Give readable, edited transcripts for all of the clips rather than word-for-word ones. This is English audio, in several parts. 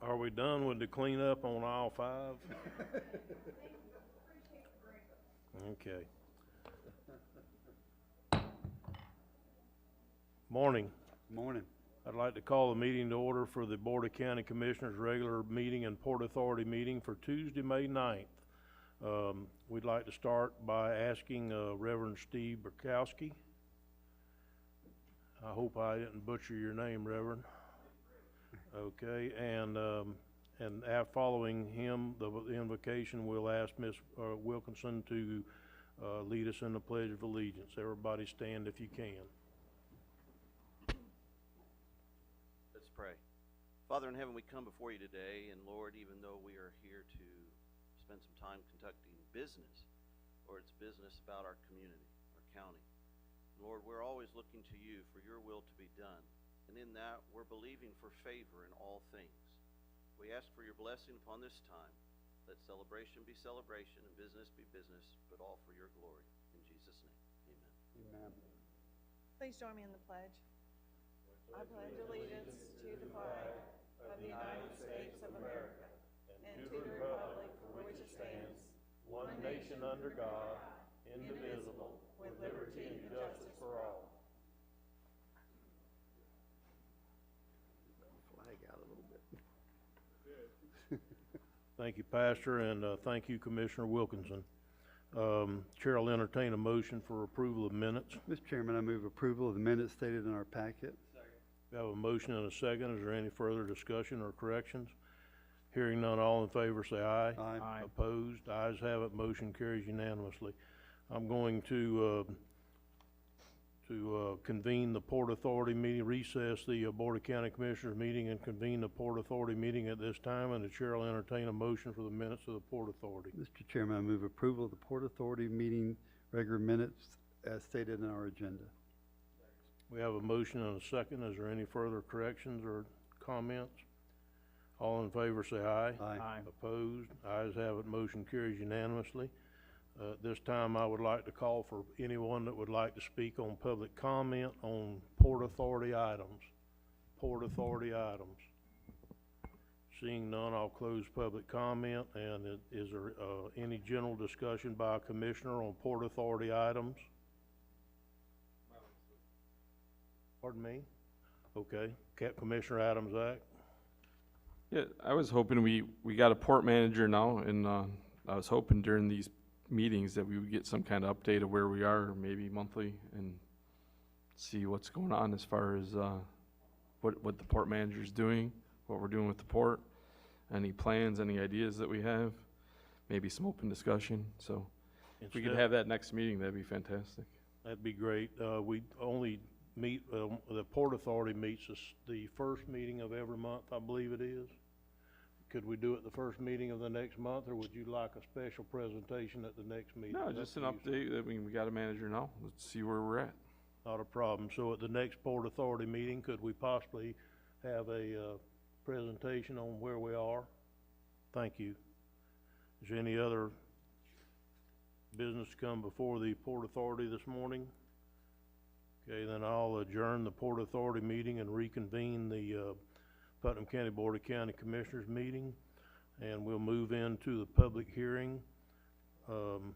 Are we done with the cleanup on aisle 5? Okay. Morning. Morning. I'd like to call the meeting to order for the Board of County Commissioners regular meeting and Port Authority meeting for Tuesday, May 9th. We'd like to start by asking Reverend Steve Burkowski. I hope I didn't butcher your name, Reverend. Okay, and following him, the invocation, we'll ask Ms. Wilkinson to lead us in the Pledge of Allegiance. Everybody stand if you can. Let's pray. Father in heaven, we come before you today, and Lord, even though we are here to spend some time conducting business, Lord, it's business about our community, our county. Lord, we're always looking to you for your will to be done. And in that, we're believing for favor in all things. We ask for your blessing upon this time. Let celebration be celebration and business be business, but all for your glory. In Jesus' name, amen. Amen. Please join me in the pledge. I pledge allegiance to the flag of the United States of America and to the republic for which it stands, one nation under God, indivisible, with liberty and justice for all. Thank you, Pastor, and thank you, Commissioner Wilkinson. Chair will entertain a motion for approval of minutes. Mr. Chairman, I move approval of the minutes stated in our packet. We have a motion and a second. Is there any further discussion or corrections? Hearing none, all in favor say aye. Aye. Opposed? Ayes have it. Motion carries unanimously. I'm going to convene the Port Authority meeting, recess the Board of County Commissioners meeting and convene the Port Authority meeting at this time, and the chair will entertain a motion for the minutes of the Port Authority. Mr. Chairman, I move approval of the Port Authority meeting regular minutes as stated in our agenda. We have a motion and a second. Is there any further corrections or comments? All in favor say aye. Aye. Opposed? Ayes have it. Motion carries unanimously. This time I would like to call for anyone that would like to speak on public comment on Port Authority items. Port Authority items. Seeing none, I'll close public comment. And is there any general discussion by a commissioner on Port Authority items? Pardon me? Okay. Commissioner Adams Act. Yeah, I was hoping we got a port manager now, and I was hoping during these meetings that we would get some kind of update of where we are, maybe monthly, and see what's going on as far as what the port manager's doing, what we're doing with the port, any plans, any ideas that we have, maybe some open discussion. So if we could have that next meeting, that'd be fantastic. That'd be great. We only meet, the Port Authority meets the first meeting of every month, I believe it is. Could we do it the first meeting of the next month, or would you like a special presentation at the next meeting? No, just an update. I mean, we got a manager now. Let's see where we're at. Not a problem. So at the next Port Authority meeting, could we possibly have a presentation on where we are? Thank you. Is there any other business to come before the Port Authority this morning? Okay, then I'll adjourn the Port Authority meeting and reconvene the Putnam County Board of County Commissioners meeting, and we'll move into the public hearing on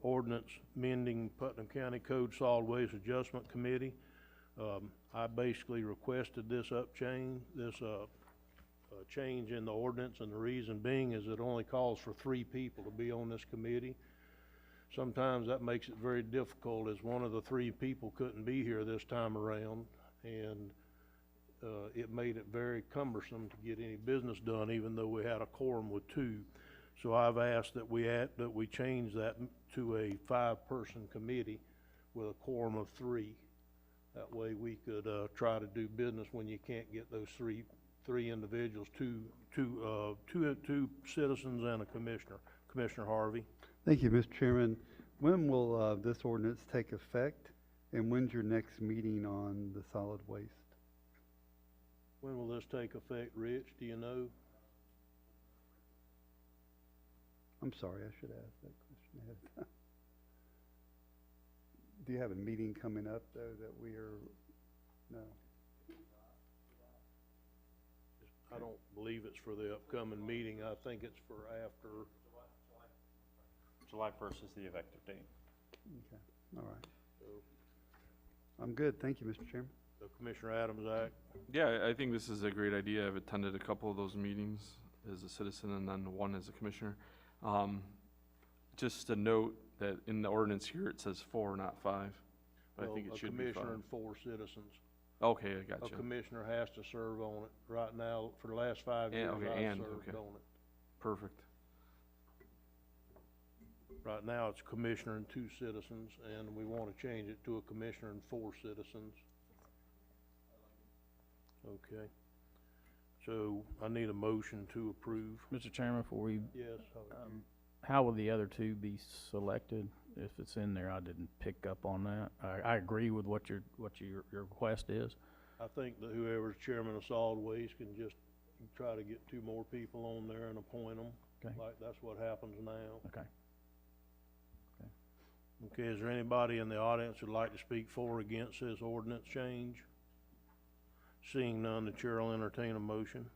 ordinance mending Putnam County Code Solid Waste Adjustment Committee. I basically requested this change in the ordinance, and the reason being is it only calls for 3 people to be on this committee. Sometimes that makes it very difficult, as one of the 3 people couldn't be here this time around, and it made it very cumbersome to get any business done, even though we had a quorum with 2. So I've asked that we change that to a 5-person committee with a quorum of 3. That way we could try to do business when you can't get those three individuals, two citizens and a commissioner. Commissioner Harvey. Thank you, Mr. Chairman. When will this ordinance take effect, and when's your next meeting on the solid waste? When will this take effect, Rich? Do you know? I'm sorry, I should ask that question ahead of time. Do you have a meeting coming up, though, that we are, no? I don't believe it's for the upcoming meeting. I think it's for after. July 1st is the effective date. Okay, all right. So, I'm good, thank you, Mr. Chairman. the Commissioner Adams Act. Yeah, I think this is a great idea. I've attended a couple of those meetings as a citizen and then one as a commissioner. Just a note that in the ordinance here, it says 4, not 5. But I think it should be 5. A commissioner and 4 citizens. Okay, I A gotcha. commissioner has to serve on it. Right now, for the last 5 years, I've served okay. on it. Perfect. Right now, it's commissioner and 2 citizens, and we want to change it to a commissioner and 4 citizens. Okay. So I need a motion to approve. Mr. Chairman, before we, Yes. how will the other 2 be selected? If it's in there, I didn't pick up on that. I agree with what your request is. I think that whoever's chairman of solid waste can just try to get 2 more people on there and appoint them. Okay. Like, that's what happens now. Okay. Okay, is there anybody in the audience who'd like to speak for or against this ordinance change? Seeing none, the chair will entertain a motion.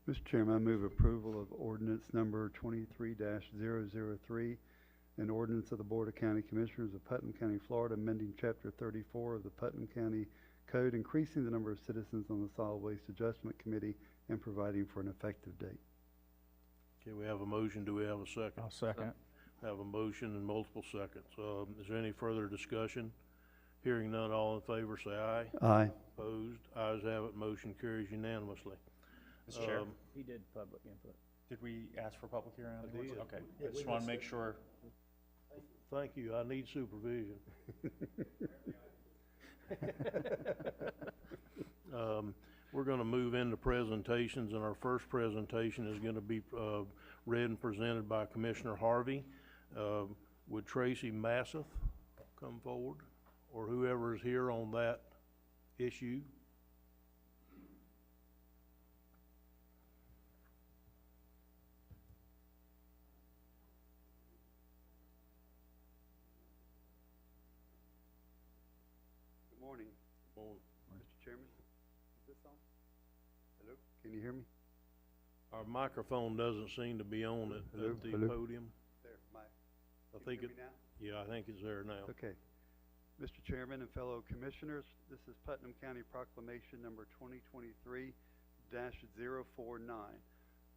Mr. Chairman, I move approval of ordinance number 23-003, an ordinance of the Board of County Commissioners of Putnam County, Florida, amending Chapter 34 of the Putnam County Code, increasing the number of citizens on the Solid Waste Adjustment Committee and providing for an effective date. Okay, we have a motion. Do we have a second? I'll second. Have a motion and multiple seconds. Is there any further discussion? Hearing none, all in favor say aye. Aye. Opposed? Ayes have it. Motion carries unanimously. Mr. Chair, He did public input. did we ask for public hearing on I the ordinance? did. Okay, I just want to make sure. Thank you. I need supervision. We're going to move into presentations, and our first presentation is going to be read and presented by Commissioner Harvey. Would Tracy Masseth come forward, or whoever is here on that issue? Good morning, On Mr. Chairman. Is this on? Hello? Can you hear me? Our microphone doesn't seem to be on at Hello? the Hello? podium. There, I can you think hear it, me now? yeah, I think it's there now. Okay. Mr. Chairman and fellow commissioners, this is Putnam County Proclamation number 2023-049,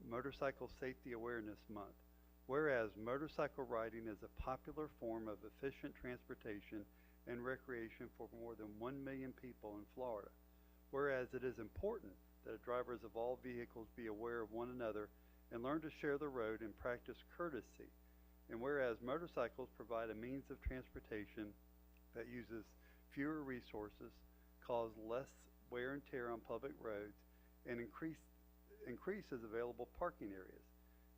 Motorcycle Safety Awareness Month. Whereas motorcycle riding is a popular form of efficient transportation and recreation for more than 1 million people in Florida. Whereas it is important that drivers of all vehicles be aware of one another and learn to share the road and practice courtesy. And whereas motorcycles provide a means of transportation that uses fewer resources, cause less wear and tear on public roads, and increases available parking areas.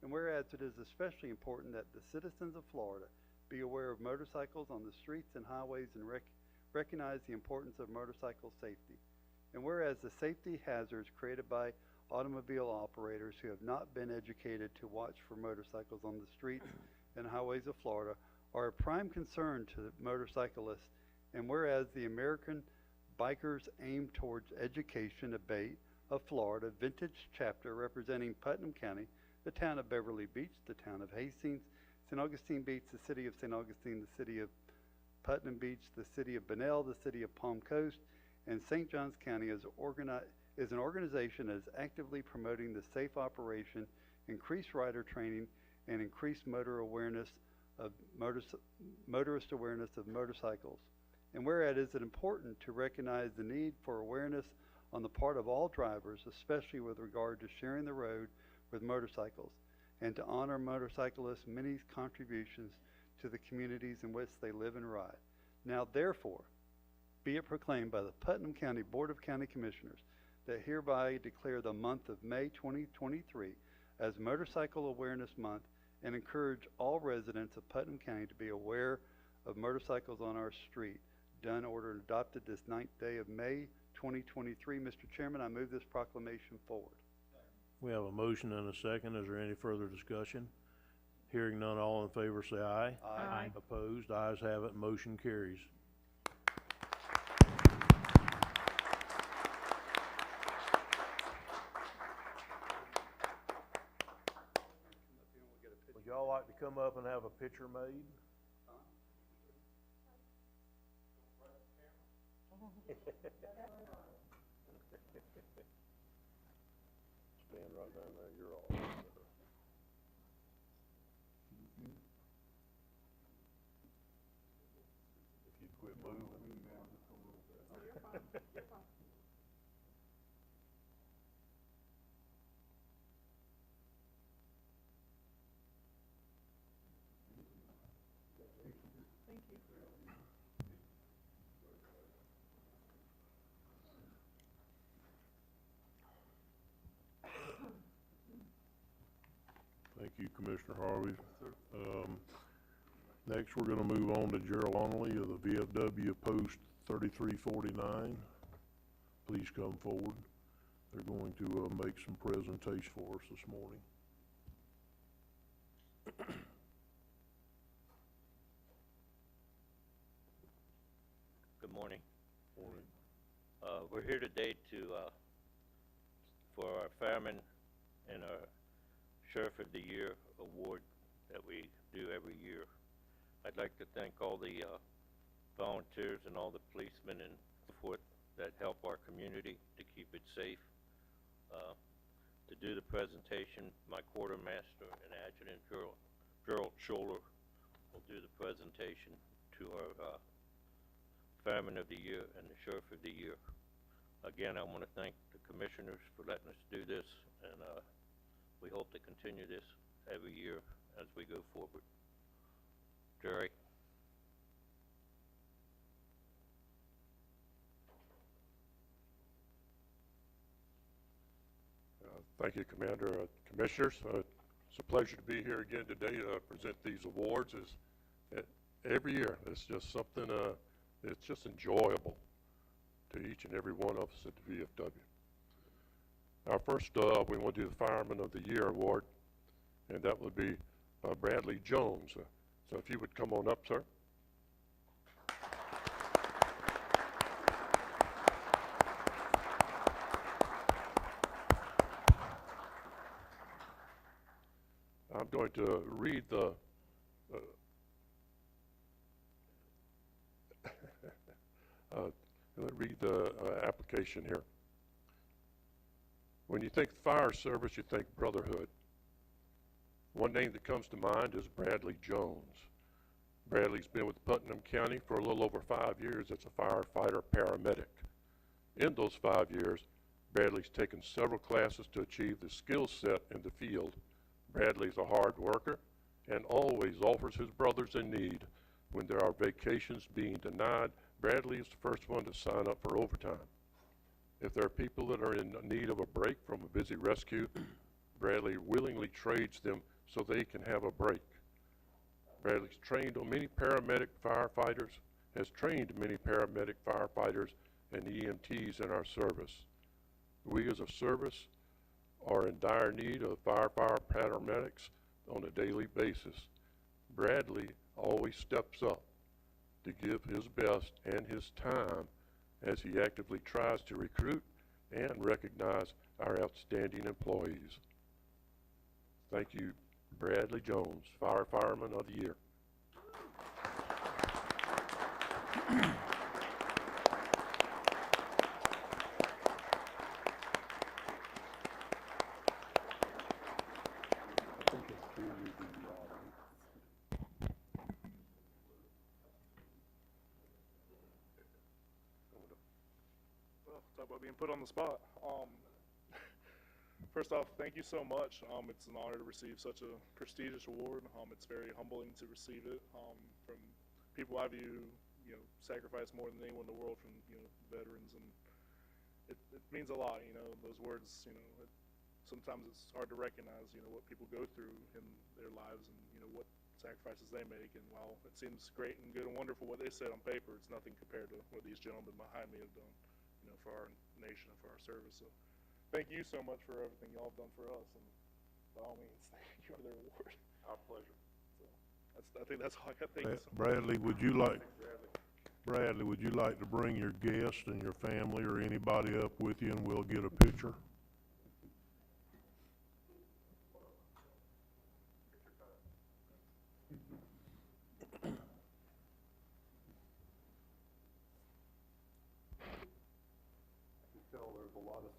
And whereas it is especially important that the citizens of Florida be aware of motorcycles on the streets and highways and recognize the importance of motorcycle safety. And whereas the safety hazards created by automobile operators who have not been educated to watch for motorcycles on the streets and highways of Florida are a prime concern to motorcyclists, and whereas the American Bikers Aim Towards Education Debate of Florida Vintage Chapter representing Putnam County, the town of Beverly Beach, the town of Hastings, St. Augustine Beach, the city of St. Augustine, the city of Putnam Beach, the city of Bunnell, the city of Palm Coast, and St. Johns County is an organization that is actively promoting the safe operation, increased rider training, and increased motorist awareness of motorcycles. And whereas it is important to recognize the need for awareness on the part of all drivers, especially with regard to sharing the road with motorcycles, and to honor motorcyclists' many contributions to the communities in which they live and ride. Now therefore, be it proclaimed by the Putnam County Board of County Commissioners that hereby declare the month of May 2023 as Motorcycle Awareness Month and encourage all residents of Putnam County to be aware of motorcycles on our street. Done, ordered, and adopted this 9th day of May 2023. Mr. Chairman, I move this proclamation forward. We have a motion and a second. Is there any further discussion? Hearing none, all in favor say aye. Aye. Opposed? Ayes have it. Motion carries. come up and have a picture made? Stand right down there, you're all. If you'd quit moving. Thank you, Commissioner Harvey. Next, we're gonna move on to Gerald Onley of the VFW Post 3349. Please come forward. They're going to make some presentation for us this morning. Good morning. Morning. We're here today for our Fireman and our Sheriff of the Year award that we do every year. I'd like to thank all the volunteers and all the policemen and so forth that help our community to keep it safe. To do the presentation, my quartermaster and adjutant Gerald Scholler will do the presentation to our Fireman of the Year and the Sheriff of the Year. Again, I want to thank the commissioners for letting us do this, and we hope to continue this every year as we go forward. Jerry? Thank you, Commander. Commissioners, it's a pleasure to be here again today to present these awards. Every year, it's just something, it's just enjoyable to each and every one of us at the VFW. Our first, we want to do the Fireman of the Year award, and that would be Bradley Jones. So if you would come on up, sir. I'm going to read the application here. When you think fire service, you think brotherhood. One name that comes to mind is Bradley Jones. Bradley's been with Putnam County for a little over 5 years as a firefighter paramedic. In those 5 years, Bradley's taken several classes to achieve the skill set in the field. Bradley's a hard worker and always offers his brothers in need. When there are vacations being denied, Bradley is the first one to sign up for overtime. If there are people that are in need of a break from a busy rescue, Bradley willingly trades them so they can have a break. Bradley's trained on many paramedic firefighters, has trained many paramedic firefighters and EMTs in our service. We as a service are in dire need of firefighter paramedics on a daily basis. Bradley always steps up to give his best and his time as he actively tries to recruit and recognize our outstanding employees. Thank you, Bradley Jones, Fireman of the Year. Talk about being put on the spot. First off, thank you so much. It's an honor to receive such a prestigious award. It's very humbling to receive it from people I view, sacrifice more than anyone in the world, from veterans, and it means a lot. Those words. Sometimes it's hard to recognize what people go through in their lives and what sacrifices they make. And while it seems great and good and wonderful what they said on paper, it's nothing compared to what these gentlemen behind me have done, for our nation and for our service. So thank you so much for everything y'all have done for us, and by all means, thank you for their award. Our pleasure. So I think that's all I got. Thank you so much. Bradley, would you like to bring your guest and your family or anybody up with you, and we'll get a picture?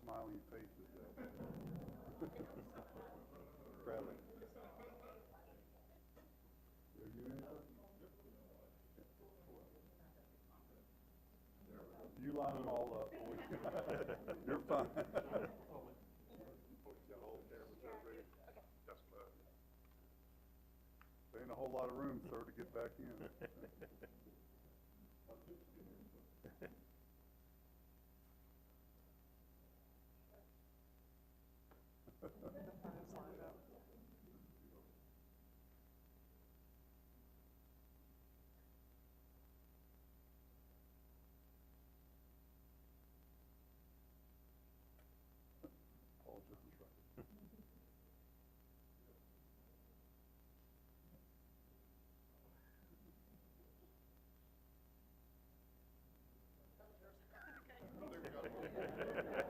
smiling faces there. Bradley. You line them all up. You're fine. There ain't a whole lot of room, sir, to get back in. Paul just was right.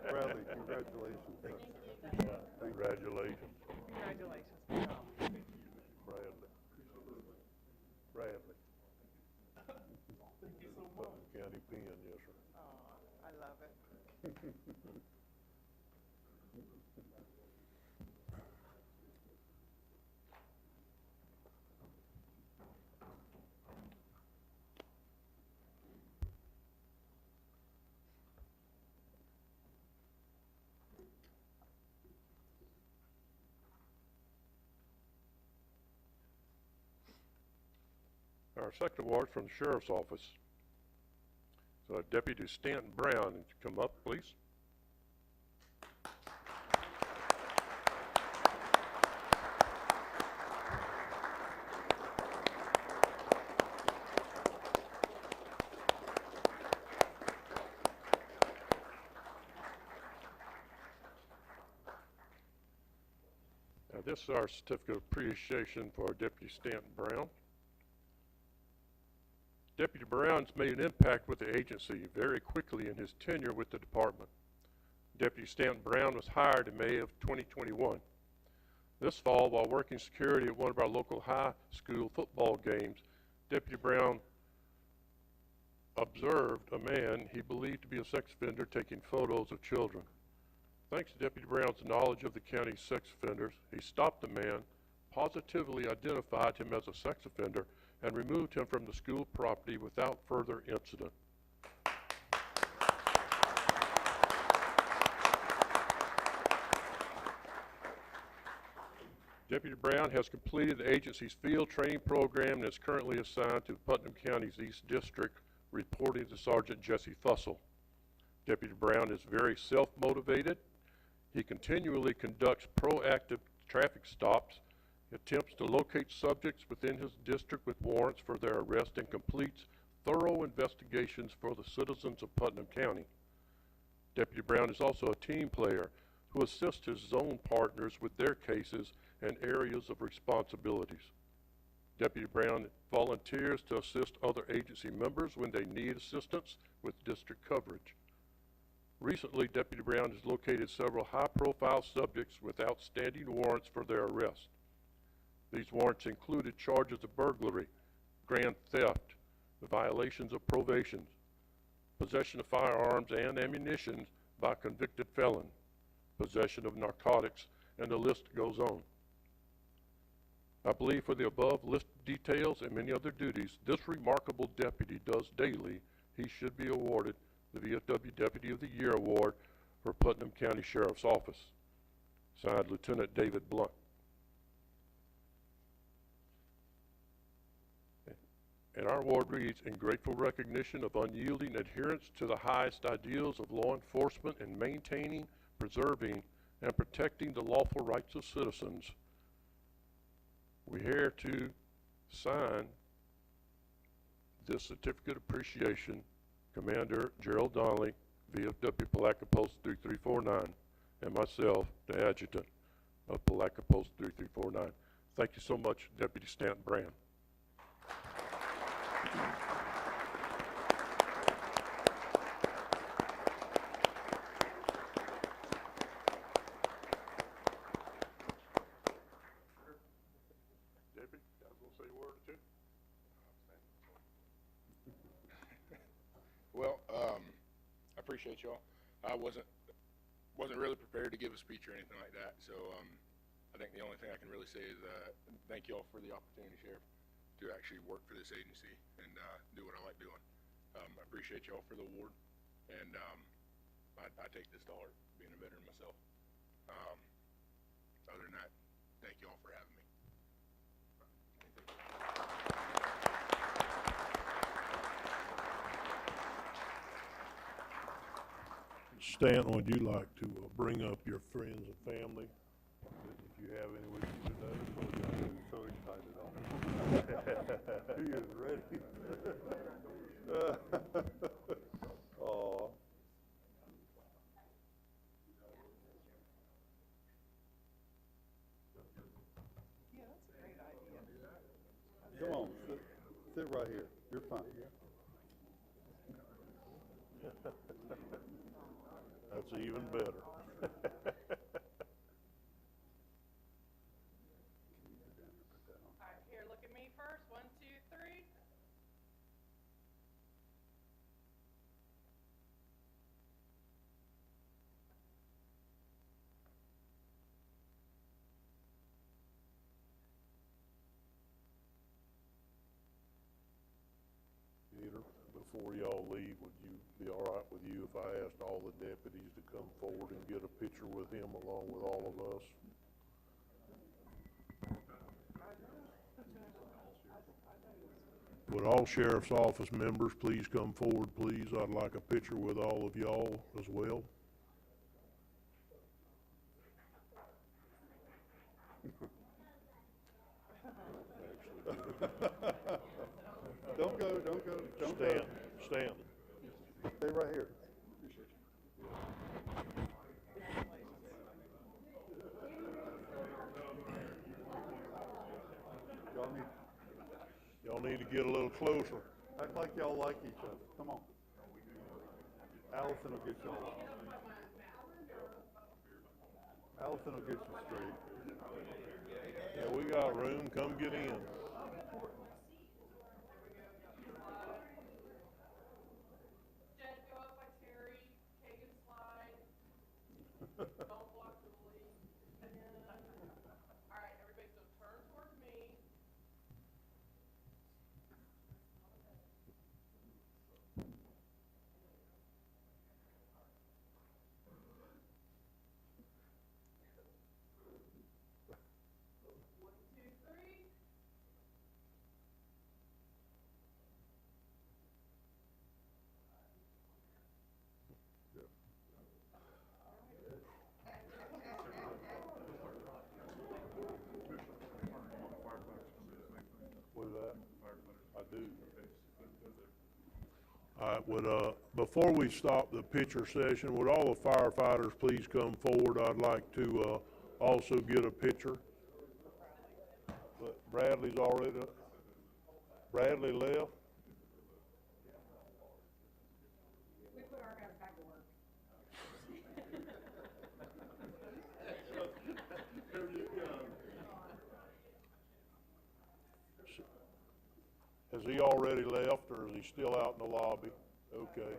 Bradley, congratulations. Thank you. Congratulations. Congratulations. Bradley. Bradley. Putnam County Pen, yes, sir. Oh, I love it. Our second award from the Sheriff's Office. So Deputy Stanton Brown, come up, please. Now this is our certificate of appreciation for our Deputy Stanton Brown. Deputy Brown's made an impact with the agency very quickly in his tenure with the department. Deputy Stanton Brown was hired in May of 2021. This fall, while working security at one of our local high school football games, Deputy Brown observed a man he believed to be a sex offender taking photos of children. Thanks to Deputy Brown's knowledge of the county's sex offenders, he stopped the man, positively identified him as a sex offender, and removed him from the school property without further incident. Deputy Brown has completed the agency's field training program and is currently assigned to Putnam County's East District, reporting to Sergeant Jesse Fussell. Deputy Brown is very self-motivated. He continually conducts proactive traffic stops, attempts to locate subjects within his district with warrants for their arrest, and completes thorough investigations for the citizens of Putnam County. Deputy Brown is also a team player who assists his zone partners with their cases and areas of responsibilities. Deputy Brown volunteers to assist other agency members when they need assistance with district coverage. Recently, Deputy Brown has located several high-profile subjects with outstanding warrants for their arrest. These warrants included charges of burglary, grand theft, the violations of probation, possession of firearms and ammunition by a convicted felon, possession of narcotics, and the list goes on. I believe for the above list details and many other duties this remarkable deputy does daily, he should be awarded the VFW Deputy of the Year Award for Putnam County Sheriff's Office. Signed, Lieutenant David Blunt. And our award reads, in grateful recognition of unyielding adherence to the highest ideals of law enforcement in maintaining, preserving, and protecting the lawful rights of citizens, we're here to sign this certificate of appreciation, Commander Gerald Donnelly, VFW Palatka Post 3349, and myself, the Adjutant of Palatka Post 3349. Thank you so much, Deputy Stanton Brown. Deputy, I was going to say a word or two. Well, I appreciate y'all. I wasn't wasn't really prepared to give a speech or anything like that, so, I think the only thing I can really say is, thank you all for the opportunity, Sheriff, to actually work for this agency and, do what I like doing. I appreciate y'all for the award, and, I take this to heart, being a veteran myself. Other than that, thank you all for having me. Stanton, would you like to bring up your friends and family, if you have any with you today? I'm so excited. He is ready. Aw. Yeah, that's a great idea. Come on, sit right here. You're fine. That's even better. All right, here, look at me first. 1, 2, 3. Peter, before y'all leave, would you be all right with you if I asked all the deputies to come forward and get a picture with him along with all of us? Would all sheriff's office members please come forward, please? I'd like a picture with all of y'all as well. Don't go, don't go, don't go. Stanton. Stay right here. Y'all need to get a little closer. Act like y'all like each other. Come on. Allison will get y'all. Allison will get you straight. Yeah, we got room. Come get in. Jed, go up by Terry. Kagan slide. Don't block the lead. All right, everybody, so turn towards me. One, two, three. What is that? I do. All right, before we stop the picture session, would all the firefighters please come forward? I'd like to, also get a picture. But Bradley left. We put our guys back to work. Has he already left, or is he still out in the lobby? Okay.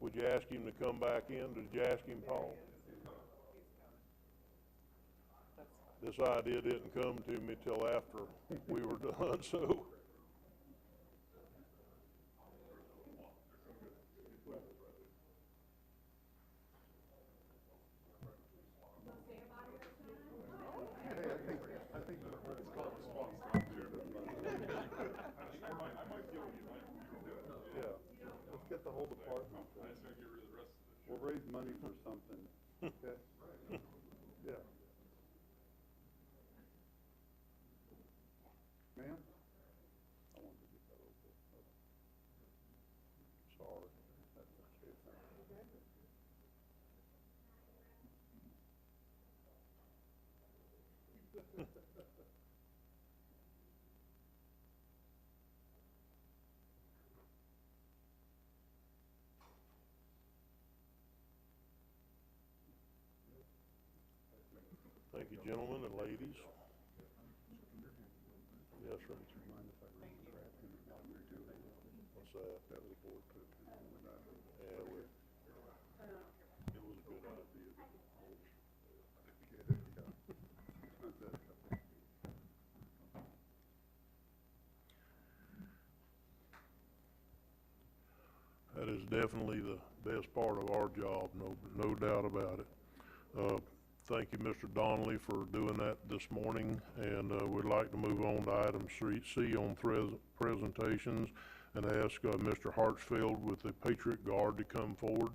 Would you ask him to come back in? Did you ask him, Paul? This idea didn't come to me till after we were done, so. Yeah, let's get the whole department. We'll raise money for something, okay? Yeah. Ma'am? I wanted to get that over. Sorry. That's okay. Thank you, gentlemen and ladies. Yes, sir. Mind if I read the draft and I'll redo it? What's that? That was board put. Yeah, it was a good idea. definitely the best part of our job, no doubt about it. Thank you, Mr. Donnelly, for doing that this morning, and we'd like to move on to item C on presentations, and ask Mr. Hartsfield with the Patriot Guard to come forward.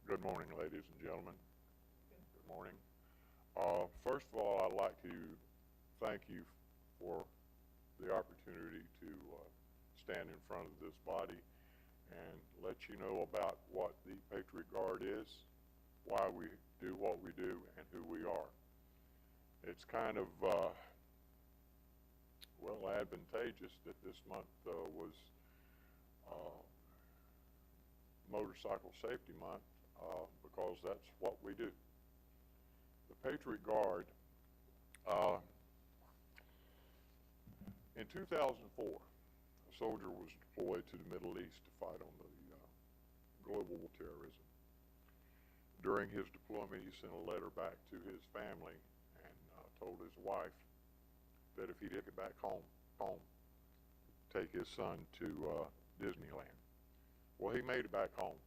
Good morning, ladies and gentlemen. Good morning. First of all, I'd like to thank you for the opportunity to stand in front of this body and let you know about what the Patriot Guard is, why we do what we do, and who we are. It's kind of, well, advantageous that this month was Motorcycle Safety Month, because that's what we do. The Patriot Guard, in 2004, a soldier was deployed to the Middle East to fight on the global terrorism. During his deployment, he sent a letter back to his family and told his wife that if he'd get back home, take his son to Disneyland. Well, he made it back home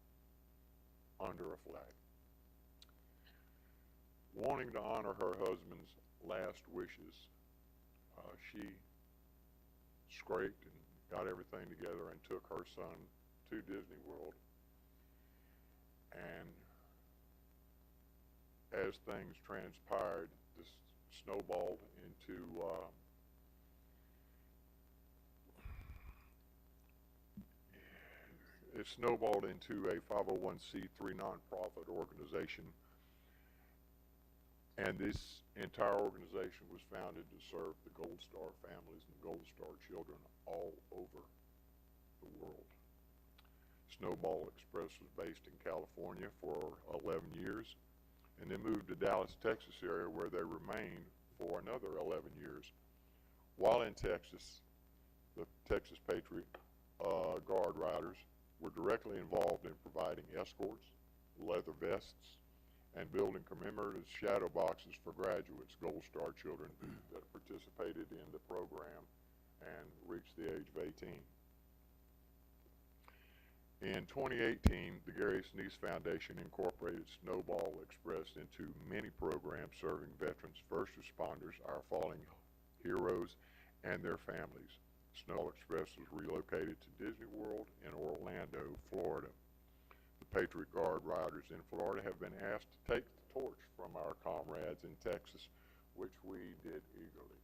under a flag. Wanting to honor her husband's last wishes, she scraped and got everything together and took her son to Disney World. And as things transpired, this snowballed into it snowballed into a 501c3 nonprofit organization, and this entire organization was founded to serve the Gold Star families and Gold Star children all over the world. Snowball Express was based in California for 11 years, and then moved to Dallas, Texas area, where they remained for another 11 years. While in Texas, the Texas Patriot Guard Riders were directly involved in providing escorts, leather vests, and building commemorative shadow boxes for graduates, Gold Star children that participated in the program and reached the age of 18. In 2018, the Gary Sinise Foundation incorporated Snowball Express into many programs serving veterans, first responders, our fallen heroes, and their families. Snowball Express was relocated to Disney World in Orlando, Florida. The Patriot Guard Riders in Florida have been asked to take the torch from our comrades in Texas, which we did eagerly.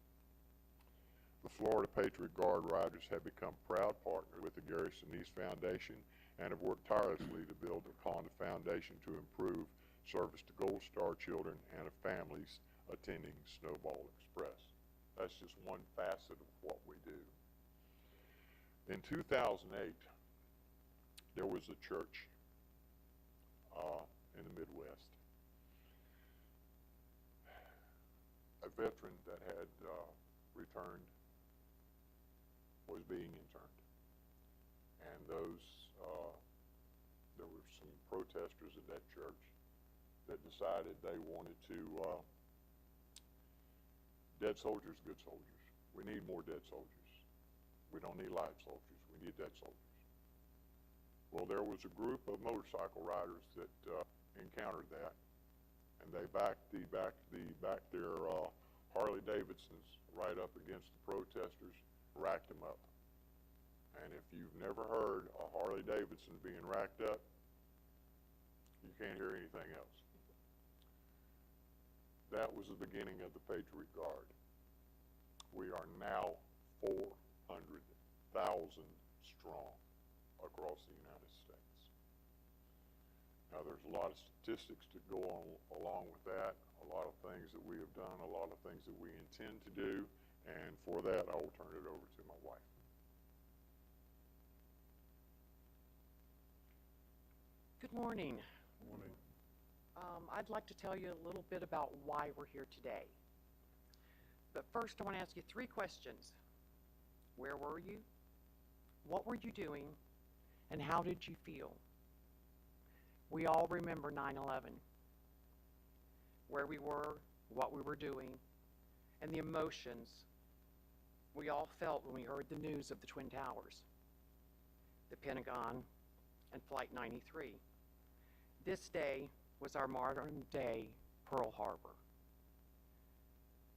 The Florida Patriot Guard Riders have become proud partners with the Gary Sinise Foundation and have worked tirelessly to build upon the foundation to improve service to Gold Star children and of families attending Snowball Express. That's just one facet of what we do. In 2008, there was a church in the Midwest. A veteran that had returned was being interned. And there were some protesters at that church that decided they wanted to, dead soldiers, good soldiers. We need more dead soldiers. We don't need live soldiers, we need dead soldiers. Well, there was a group of motorcycle riders that encountered that, and they backed their Harley Davidsons right up against the protesters, racked them up. And if you've never heard a Harley Davidson being racked up, you can't hear anything else. That was the beginning of the Patriot Guard. We are now 400,000 strong across the United States. Now, there's a lot of statistics to go on along with that, a lot of things that we have done, a lot of things that we intend to do, and for that, I will turn it over to my wife. Good morning. Morning. I'd like to tell you a little bit about why we're here today. But first, I want to ask you 3 questions. Where were you? What were you doing? And how did you feel? We all remember 9/11, where we were, what we were doing, and the emotions we all felt when we heard the news of the Twin Towers, the Pentagon, and Flight 93. This day was our modern-day Pearl Harbor.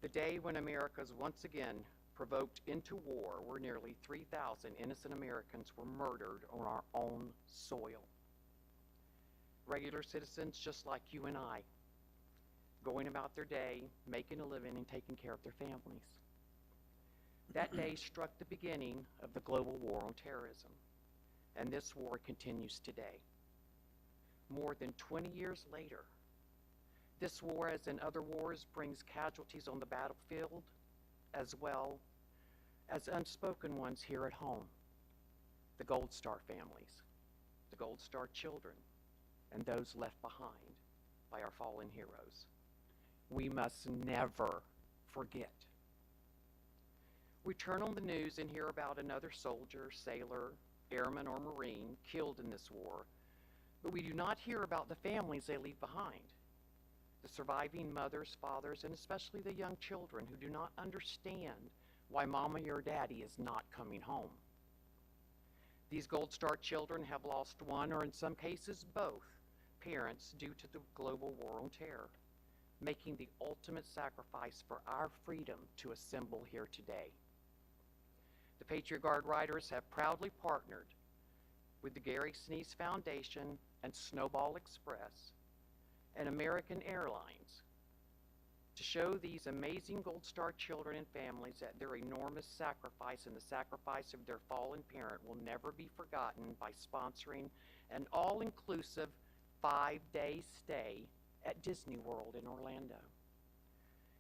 The day when America was once again provoked into war, where nearly 3,000 innocent Americans were murdered on our own soil. Regular citizens just like you and I, going about their day, making a living and taking care of their families. That day struck the beginning of the global war on terrorism, and this war continues today. More than 20 years later, this war, as in other wars, brings casualties on the battlefield, as well as unspoken ones here at home. The Gold Star families, the Gold Star children, and those left behind by our fallen heroes. We must never forget. We turn on the news and hear about another soldier, sailor, airman, or Marine killed in this war, but we do not hear about the families they leave behind. The surviving mothers, fathers, and especially the young children who do not understand why mama or daddy is not coming home. These Gold Star children have lost one, or in some cases both, parents due to the global war on terror, making the ultimate sacrifice for our freedom to assemble here today. The Patriot Guard Riders have proudly partnered with the Gary Sneeze Foundation and Snowball Express and American Airlines to show these amazing Gold Star children and families that their enormous sacrifice and the sacrifice of their fallen parent will never be forgotten by sponsoring an all-inclusive 5-day stay at Disney World in Orlando.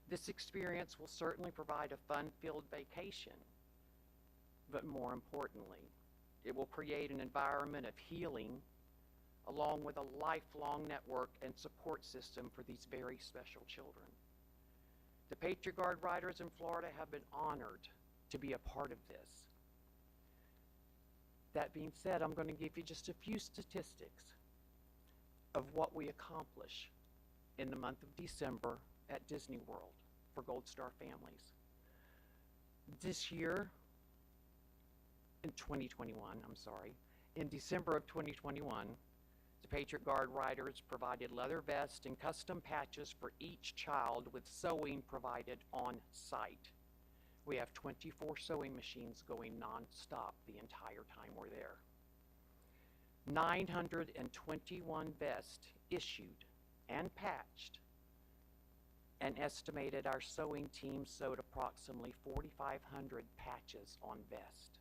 This experience will certainly provide a fun-filled vacation, but more importantly, it will create an environment of healing along with a lifelong network and support system for these very special children. The Patriot Guard Riders in Florida have been honored to be a part of this. That being said, I'm going to give you just a few statistics of what we accomplish in the month of December at Disney World for Gold Star families. This year, in 2021, in December of 2021, the Patriot Guard Riders provided leather vests and custom patches for each child with sewing provided on site. We have 24 sewing machines going non-stop the entire time we're there. 921 vests issued and patched, and estimated our sewing team sewed approximately 4,500 patches on vests.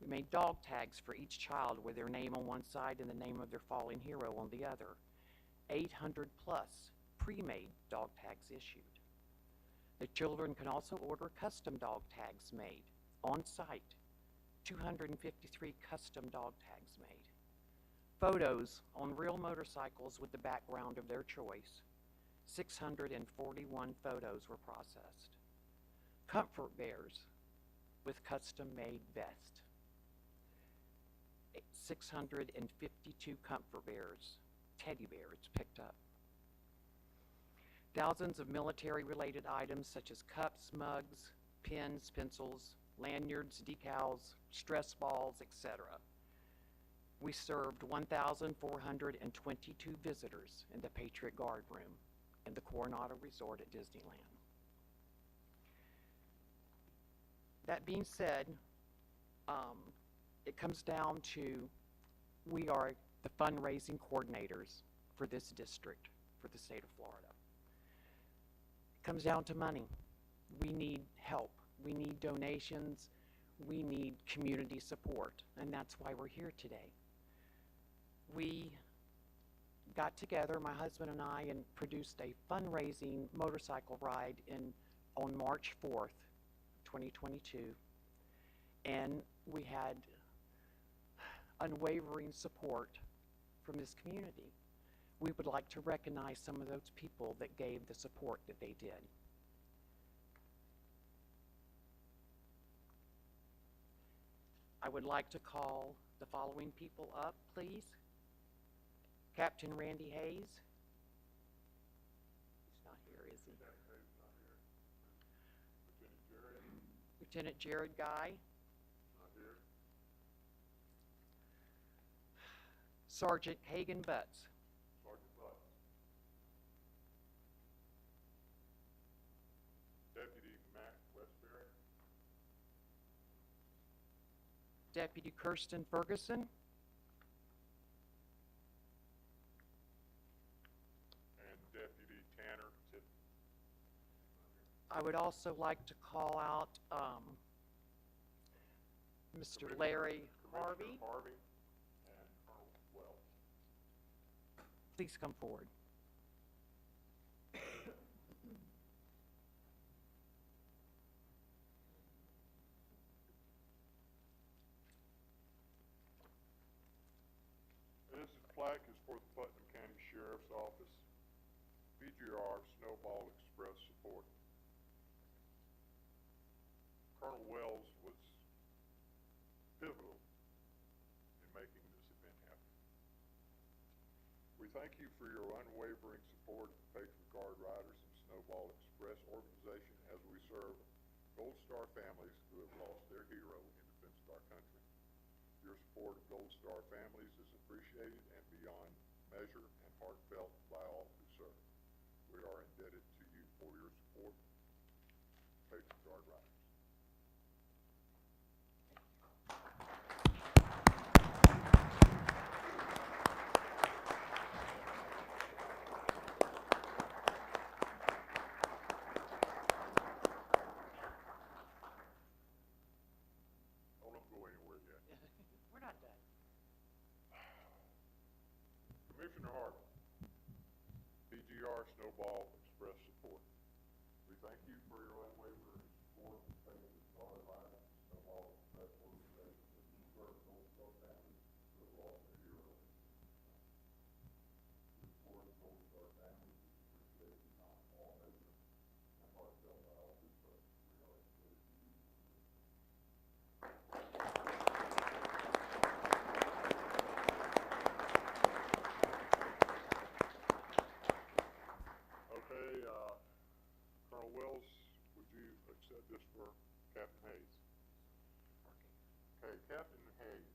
We made dog tags for each child with their name on one side and the name of their fallen hero on the other. 800 plus pre-made dog tags issued. The children can also order custom dog tags made on site. 253 custom dog tags made. Photos on real motorcycles with the background of their choice. 641 photos were processed. Comfort bears with custom made vests. 652 comfort bears, teddy bears picked up. Thousands of military-related items such as cups, mugs, pens, pencils, lanyards, decals, stress balls, etc. We served 1,422 visitors in the Patriot Guard room in the Coronado Resort at Disneyland. That being said, it comes down to we are the fundraising coordinators for this district, for the state of Florida. It comes down to money. We need help. We need donations. We need community support, and that's why we're here today. We got together, my husband and I, and produced a fundraising motorcycle ride on March 4th, 2022, and we had unwavering support from this community. We would like to recognize some of those people that gave the support that they did. I would like to call the following people up, please. Captain Randy Hayes. He's not here, is he? Lieutenant Jared Guy. Sergeant Hagan Butts. Deputy Matt Westbury. Deputy Kirsten Ferguson. And Deputy Tanner Tippett. I would also like to call out Mr. Larry Harvey. Harvey and Colonel Wells. Please come forward. This plaque is for the Putnam County Sheriff's Office. BGR Snowball Express support. Colonel Wells was pivotal in making this event happen. We thank you for your unwavering support of the Patriot Guard Riders and Snowball Express organization as we serve Gold Star families who have lost their hero in defense of our country. Your support of Gold Star families is appreciated and beyond measure and heartfelt by all who serve. We are indebted to you for your support, Patriot Guard Riders. Don't go anywhere yet. We're not done. Commissioner Hart, BGR Snowball Express support. We thank you for your unwavering support of Patriot Guard Riders and Snowball Express organization as we serve Gold Star families who have lost their hero. Your support of Gold Star families is appreciated beyond all measure and heartfelt by all who serve. We are indebted to you. Okay, Colonel Wells, would you accept this for Captain Hayes? Okay, Captain Hayes,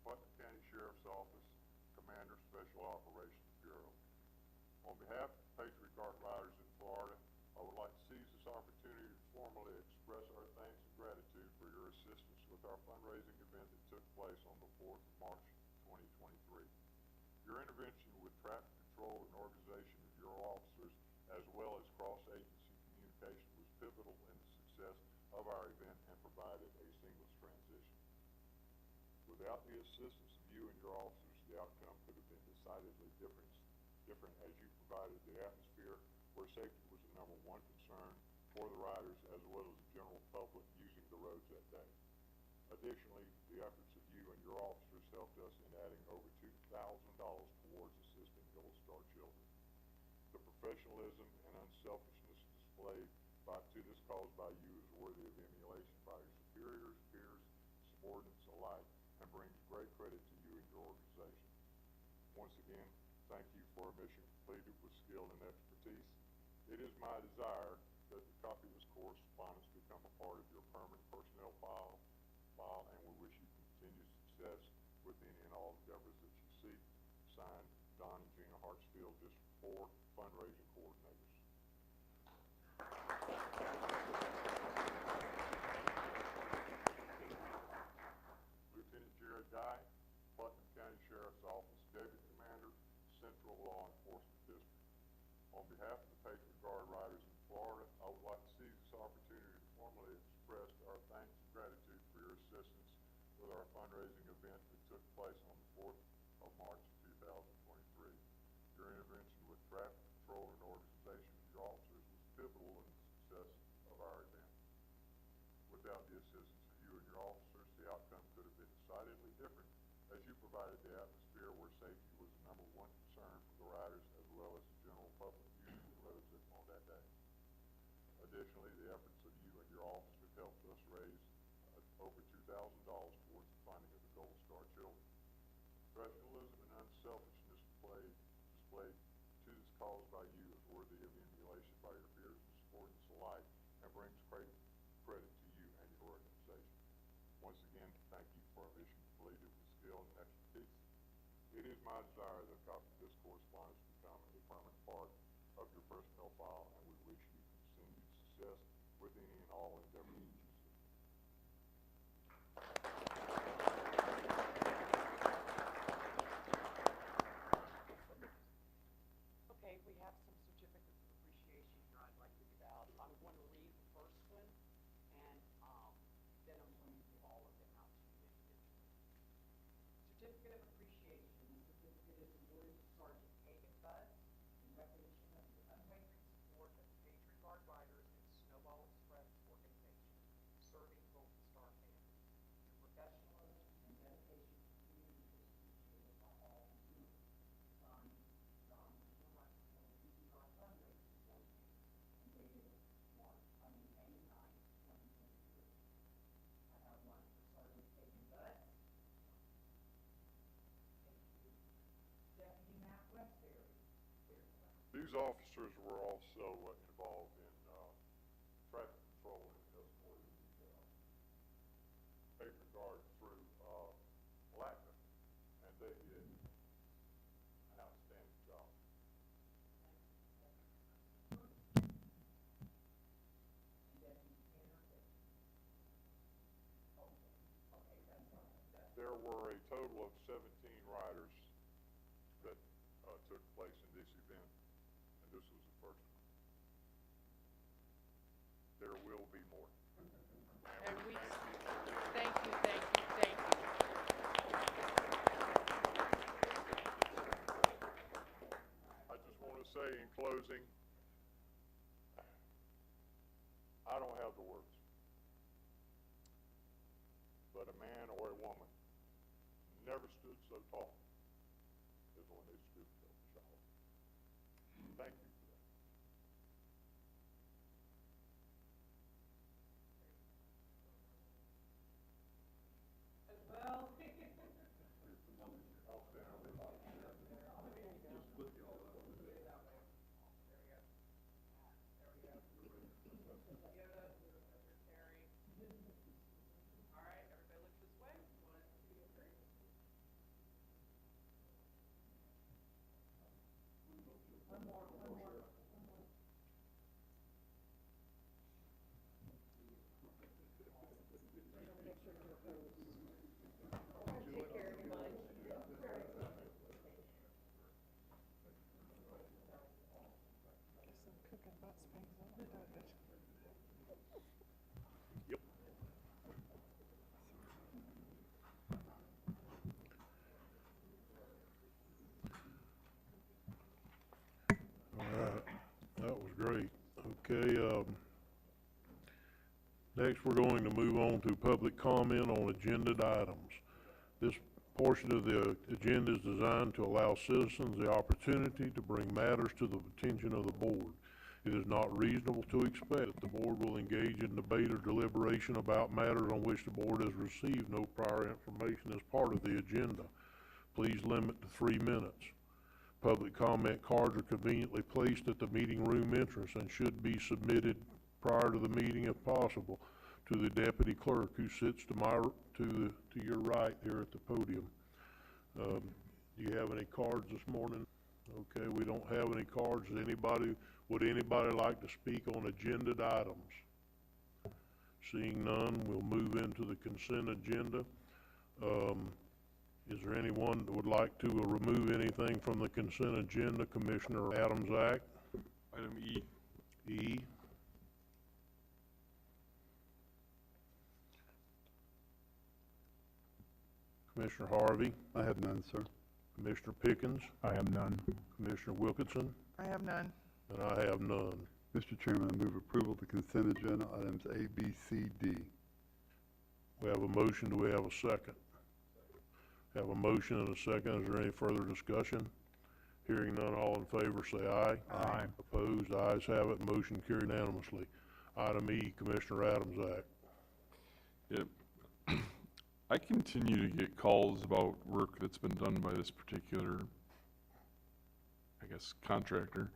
Putnam County Sheriff's Office, Commander, Special Operations Bureau. On behalf of the Patriot Guard Riders in Florida, I would like to seize this opportunity to formally express our thanks and gratitude for your assistance with our fundraising event that took place on the 4th of March, 2023. Your intervention with traffic control and organization of your officers, as well as cross-agency communication, was pivotal in the success of our event and provided a seamless transition. Without the assistance of you and your officers, the outcome could have been decidedly different as you provided the atmosphere where safety was the number one concern for the riders as well as the general public using the roads that day. Additionally, the efforts of you and your officers helped us in adding over $2,000 towards assisting Gold Star children. The professionalism and unselfishness displayed to this cause by you is worthy of emulation by your superiors, peers, subordinates alike, and brings great credit to you and your organization. Once again, thank you for a mission completed with skill and expertise. It is my desire that the copy of this correspondence become a part of your permanent personnel file, and we wish you continued success with any and all endeavors that you seek. Signed, Don and Gina Hartsfield, District 4, Fundraising Coordinators. Lieutenant Jared Guy, Putnam County Sheriff's Office, Deputy Commander, Central Law Enforcement District. On behalf of the Patriot Guard Riders in Florida, I would like to seize this opportunity to formally express our thanks and gratitude for your assistance with our fundraising event that took place on the 4th of March 2023. Your intervention with traffic control and organization of your officers was pivotal in the success of our event. Without the assistance of you and your officers, the outcome could have been decidedly different as you provided the atmosphere where safety was the number one concern for the riders as well as the general public using the roads on that day. Additionally, the efforts of you and your officers helped us raise over $2,000 towards the funding of the Gold Star caused by you is worthy of emulation by your peers and subordinates alike, and brings great credit to you and your organization. Once again, thank you for a mission completed with skill and expertise. It is my desire that a copy of this correspondence become a permanent part of your personnel file, and we wish you continued success with any and all endeavors that you see. Okay, we have some certificates of appreciation here I'd like to give out. I'm going to read the first one, and then I'm going to give all of them out to you individually. Certificate of appreciation. The certificate is awarded to Sergeant Hagan Budd in recognition of his unwavering support of the Patriot Guard Riders and Snowball Express organization, serving both the Star family. Your professionalism and dedication to the community is appreciated by all who do it. Signed, John Schumacher, BCR Fundraising Association, and dated 1/89/2023. I have one for Sergeant Hagan Budd. Deputy Matt Westbury. These officers were also involved in traffic control and escorting the Patriot Guard through Blackman, and they did an outstanding job. There were a total of 17 riders that took place in this event, and this was the first one. There will be more. And we, thank you, thank you, thank you. I just want to say in closing, I don't have the words, but a man or a woman never stood so tall as when they stooped over the shower. Thank you for that. As well. All right, everybody look this way. 1, 2, 3. One more, one more. Take care, everybody. Yep. All right, that was great. Okay, next we're going to move on to public comment on agenda items. This portion of the agenda is designed to allow citizens the opportunity to bring matters to the attention of the board. It is not reasonable to expect that the board will engage in debate or deliberation about matters on which the board has received no prior information as part of the agenda. Please limit to 3 minutes. Public comment cards are conveniently placed at the meeting room entrance and should be submitted prior to the meeting if possible to the deputy clerk who sits to your right here at the podium. Do you have any cards this morning? Okay, we don't have any cards. Would anybody like to speak on agenda items? Seeing none, we'll move into the consent agenda. Is there anyone that would like to remove anything from the consent agenda? Commissioner Adams Act. Item E. E. Commissioner Harvey. I have none, sir. Commissioner Pickens. I have none. Commissioner Wilkinson. I have none. And I have none. Mr. Chairman, I move approval of the consent agenda items A, B, C, D. We have a motion. Do we have a second? Have a motion and a second. Is there any further discussion? Hearing none, all in favor say aye. Aye. Opposed, ayes have it. Motion carried unanimously. Item E, Commissioner Adams Act. Yep. I continue to get calls about work that's been done by this particular, I guess, guess, contractor.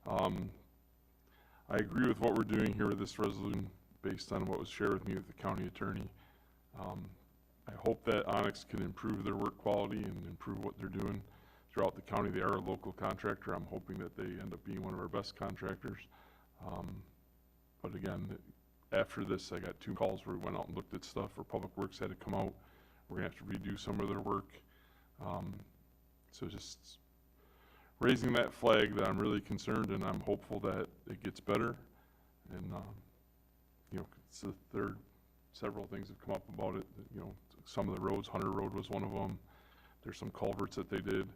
I agree with what we're doing here with this resolution based on what was shared with me with the county attorney. I hope that Onyx can improve their work quality and improve what they're doing throughout the county. They are a local contractor. I'm hoping that they end up being one of our best contractors. But again, after this, I got 2 calls where we went out and looked at stuff where Public Works had to come out. We're gonna have to redo some of their work. So just raising that flag that I'm really concerned, and I'm hopeful that it gets better. And, you know, it's the third, several things have come up about it. You know, some of the roads, Hunter Road was one of them. There's some culverts that they did.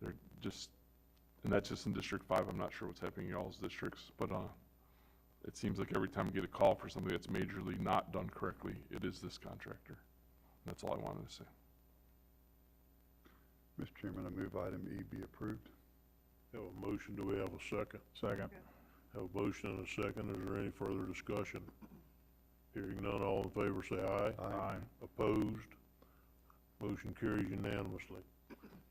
They're just, and that's just in District 5. I'm not sure what's happening in y'all's districts, but it seems like every time we get a call for something that's majorly not done correctly, it is this contractor. And that's all I wanted to say. Mr. Chairman, I move item E be approved. Have a motion, do we have a second? Second. Have a motion and a second, is there any further discussion? Hearing none, all in favor say aye. Aye. Opposed? Motion carries unanimously.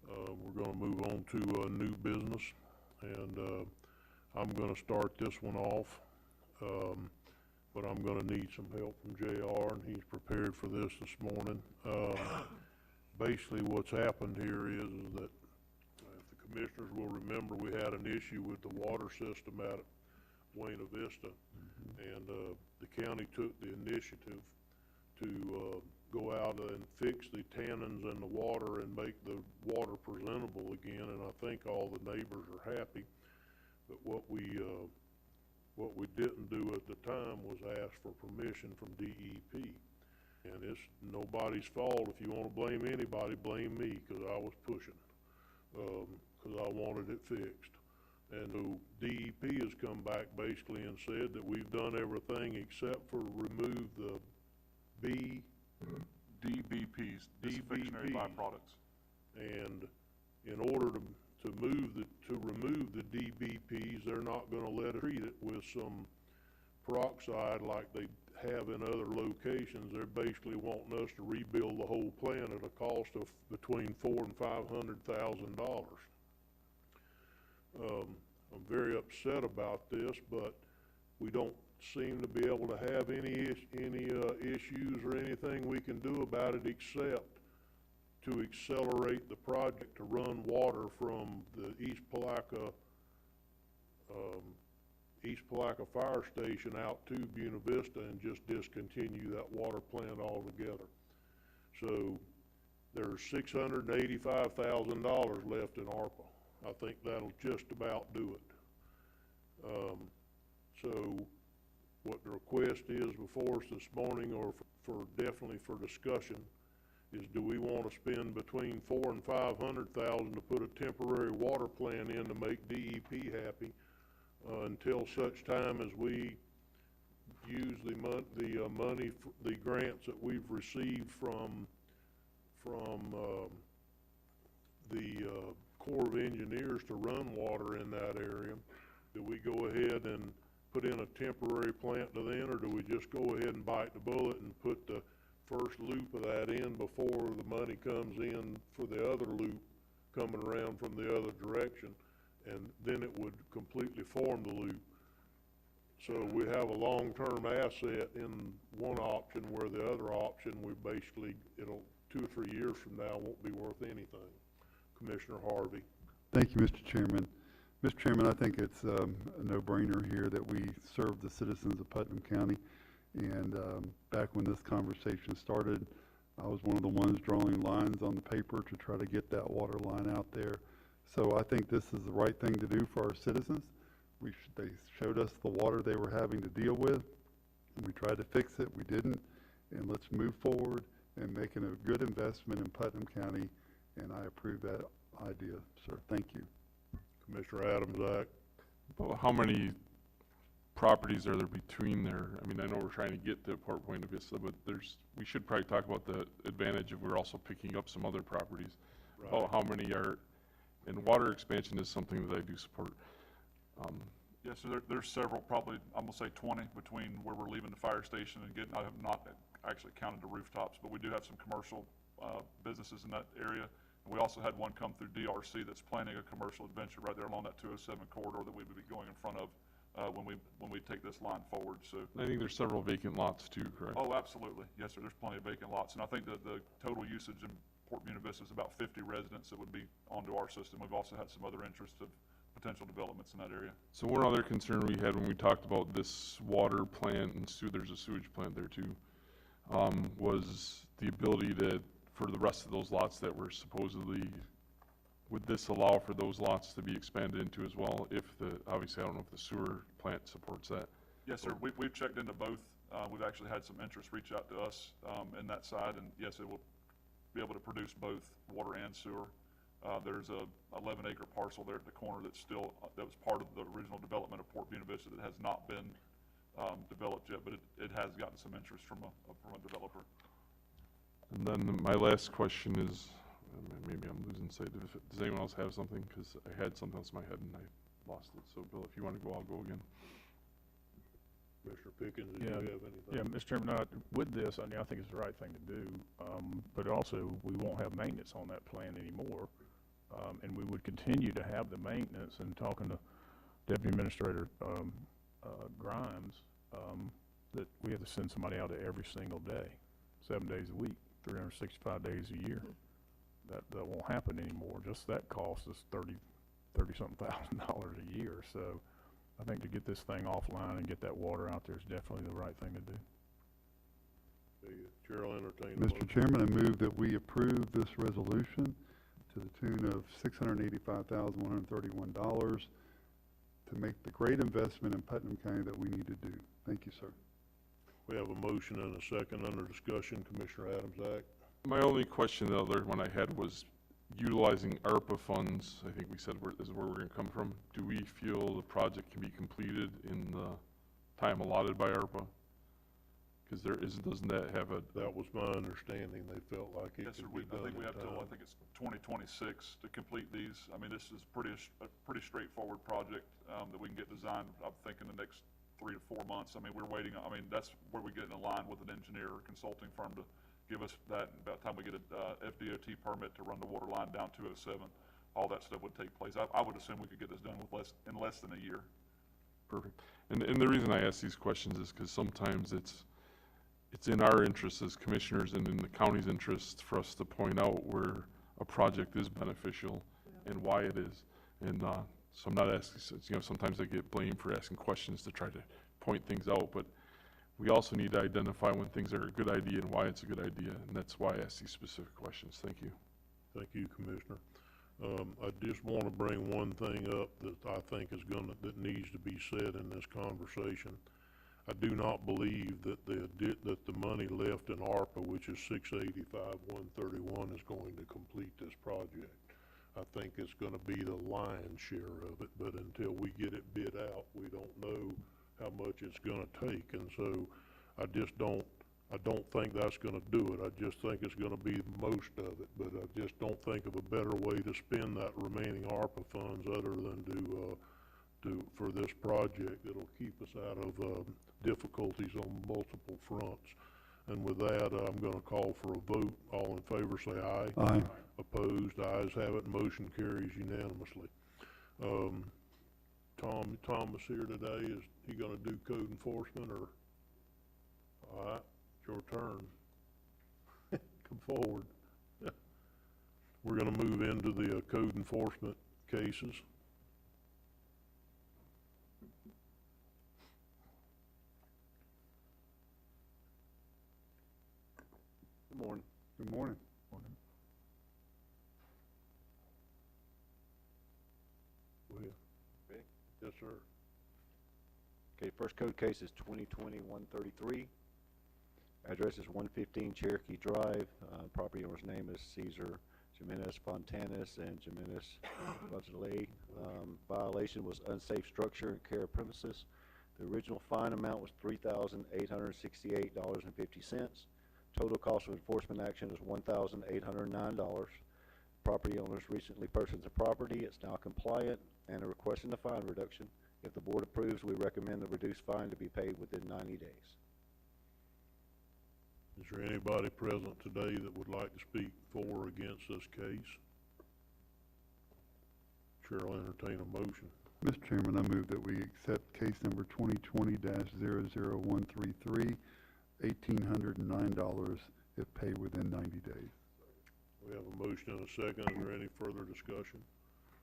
We're gonna move on to, new business, and, I'm gonna start this one off. But I'm gonna need some help from JR, and he's prepared for this morning. Basically what's happened here is that, if the commissioners will remember, we had an issue with the water system out at Buena Vista. And, the county took the initiative to, go out and fix the tannins in the water and make the water presentable again, and I think all the neighbors are happy. But what we didn't do at the time was ask for permission from DEP. And it's nobody's fault. If you wanna blame anybody, blame me, 'cause I was pushing, 'cause I wanted it fixed. And so DEP has come back basically and said that we've done everything except for remove the DBPs, Disinfectionary byproducts. And in order to remove the DBPs, they're not gonna let us treat it with some peroxide like they have in other locations. They're basically wanting us to rebuild the whole plant at a cost of between $400,000 and $500,000. I'm very upset about this, but we don't seem to be able to have any issues or anything we can do about it except to accelerate the project to run water from the East Palaca Fire Station out to Buena Vista and just discontinue that water plant altogether. So there's $685,000 left in ARPA. I think that'll just about do it. So what the request is before us this morning, or definitely for discussion, is do we want to spend between $400,000 and $500,000 to put a temporary water plant in to make DEP happy until such time as we use the money, the grants that we've received from the Corps of Engineers to run water in that area? Do we go ahead and put in a temporary plant to then, or do we just go ahead and bite the bullet and put the first loop of that in before the money comes in for the other loop coming around from the other direction, and then it would completely form the loop? So we have a long-term asset in one option, where the other option, we basically, 2 or 3 years from now, won't be worth anything. Commissioner Harvey. Thank you, Mr. Chairman. Mr. Chairman, I think it's a no-brainer here that we serve the citizens of Putnam County. And back when this conversation started, I was one of the ones drawing lines on the paper to try to get that water line out there. So I think this is the right thing to do for our citizens. They showed us the water they were having to deal with, and we tried to fix it. We didn't. And let's move forward and making a good investment in Putnam County, and I approve that idea, sir. Thank you. Commissioner Adams-Ack. Well, how many properties are there between there? I mean, I know we're trying to get to Port Buena Vista, but we should probably talk about the advantage of we're also picking up some other properties. Right. About how many are, and water expansion is something that I do support. Yeah, so there's several, probably, I'm gonna say 20 between where we're leaving the fire station and getting, I have not actually counted the rooftops, but we do have some commercial businesses in that area. We also had one come through DRC that's planning a commercial adventure right there along that 207 corridor that we would be going in front of when we take this line forward. So I think there's several vacant lots too, correct? oh, absolutely, yes, sir. There's plenty of vacant lots, and I think that the total usage in Port Buena Vista is about 50 residents that would be onto our system. We've also had some other interest of potential developments in that area. So one other concern we had when we talked about this water plant and there's a sewage plant there too, was the ability for the rest of those lots that were supposedly, would this allow for those lots to be expanded into as well? Obviously I don't know if the sewer plant supports that. Yes, sir. We've checked into both. We've actually had some interest reach out to us in that side, and yes, it will be able to produce both water and sewer. There's a 11-acre parcel there at the corner that was part of the original development of Port Buena Vista that has not been developed yet, but it has gotten some interest from a developer. And then my last question is, maybe I'm losing sight of it. Does anyone else have something? Because I had something else in my head and I lost it. So Bill, if you want to go, I'll go again. Commissioner Pickens, did you have anything? Yeah, Mr. Chairman, with this, I think it's the right thing to do, but also we won't have maintenance on that plan anymore, and we would continue to have the maintenance. And talking to Deputy Administrator Grimes, that we have to send somebody out there every single day, 7 days a week, 365 days a year. That won't happen anymore. Just that cost is $30-something thousand a year. So I think to get this thing offline and get that water out there is definitely the right thing to do. The chair will entertain a Mr. motion. Chairman, I move that we approve this resolution to the tune of $685,131 to make the great investment in Putnam County that we need to do. Thank you, sir. We have a motion and a second under discussion. Commissioner Adams, Act. My only question, the other one I had, was utilizing ARPA funds. I think we said is where we're going to come from. Do we feel the project can be completed in the time allotted by ARPA? Because doesn't that have a... That was my understanding. They felt like it Yes, sir. could be done I think we in have till, time. I think it's 2026 to complete these. I mean, this is a pretty straightforward project that we can get designed, I think, in the next 3 to 4 months. I mean, we're waiting. I mean, that's where we get in line with an engineer or consulting firm to give us that. About the time we get a FDOT permit to run the water line down 207, all that stuff would take place. I would assume we could get this done in less than a year. Perfect. And the reason I ask these questions is because sometimes it's in our interest as commissioners and in the county's interest for us to point out where a project is beneficial and why it is. And so I'm not asking, sometimes I get blamed for asking questions to try to point things out, but we also need to identify when things are a good idea and why it's a good idea, and that's why I ask these specific questions. Thank you. Thank you, Commissioner. I just want to bring one thing up that I think that needs to be said in this conversation. I do not believe that the money left in ARPA, which is $685,131, is going to complete this project. I think it's going to be the lion's share of it, but until we get it bid out, we don't know how much it's going to take. And so I don't think that's going to do it. I just think it's going to be most of it, but I just don't think of a better way to spend that remaining ARPA funds other than for this project. It'll keep us out of difficulties on multiple fronts. And with that, I'm going to call for a vote. All in favor say aye. Aye. Opposed, ayes have it. Motion carries unanimously. Thomas here today. Is he going to do code enforcement or? All right, it's your turn. Come forward. We're going to move into the code enforcement cases. Good morning. Good morning. Go ahead. Ready? Yes, sir. Okay, first code case is 2020-133. Address is 115 Cherokee Drive. Property owner's name is Cesar Jimenez Fontanes and Jimenez Rajale. Violation was unsafe structure and care of premises. The original fine amount was $3,868.50. Total cost of enforcement action is $1,809. Property owners recently purchased the property. It's now compliant and are requesting a fine reduction. If the board approves, we recommend the reduced fine to be paid within 90 days. Is there anybody present today that would like to speak for or against this case? Chair will entertain a motion. Mr. Chairman, I move that we accept case number 2020-00133, $1,809 if paid within 90 days. We have a motion and a second. Is there any further discussion?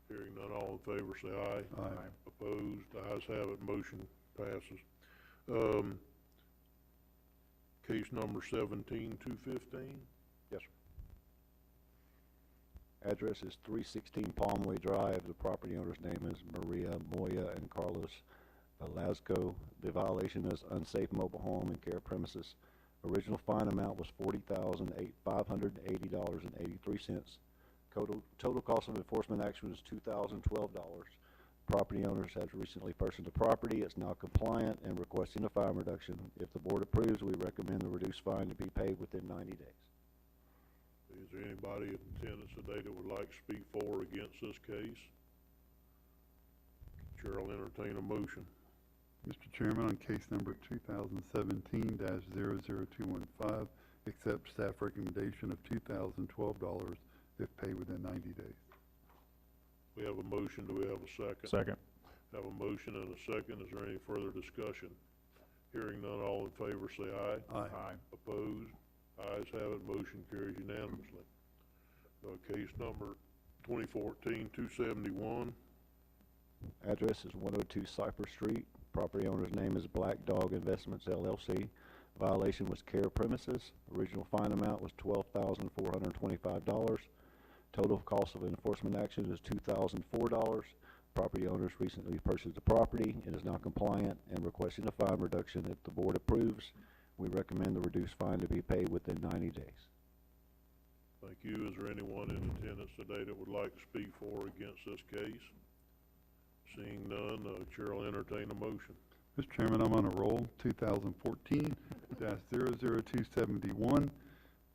Hearing none, all in favor say aye. Aye. Opposed? Ayes have it, motion passes. Case number 17215. Yes, sir. Address is 316 Palmway Drive. The property owner's name is Maria Moya and Carlos Velasco. The violation is unsafe mobile home and care premises. Original fine amount was $40,580.83. Total cost of enforcement action was $2,012. Property owners has recently purchased the property. It's now compliant and requesting a fine reduction. If the board approves, we recommend the reduced fine to be paid within 90 days. Is there anybody in attendance today that would like to speak for or against this case? Chair will entertain a motion. Mr. Chairman, on case number 2017-00215, accept staff recommendation of $2,012 if paid within 90 days. We have a motion. Do we have a second? Second. Have a motion and a second. Is there any further discussion? Hearing none, all in favor say aye. Aye. Opposed? Ayes have it, motion carries unanimously. Case number 2014-271. Address is 102 Cypress Street. Property owner's name is Black Dog Investments LLC. Violation was care premises. Original fine amount was $12,425. Total cost of enforcement action is $2,004. Property owners recently purchased the property and is now compliant and requesting a fine reduction. If the board approves, we recommend the reduced fine to be paid within 90 days. Thank you. Is there anyone in attendance today that would like to speak for or against this case? Seeing none, Chair will entertain a motion. Mr. Chairman, I'm on a roll. 2014-00271,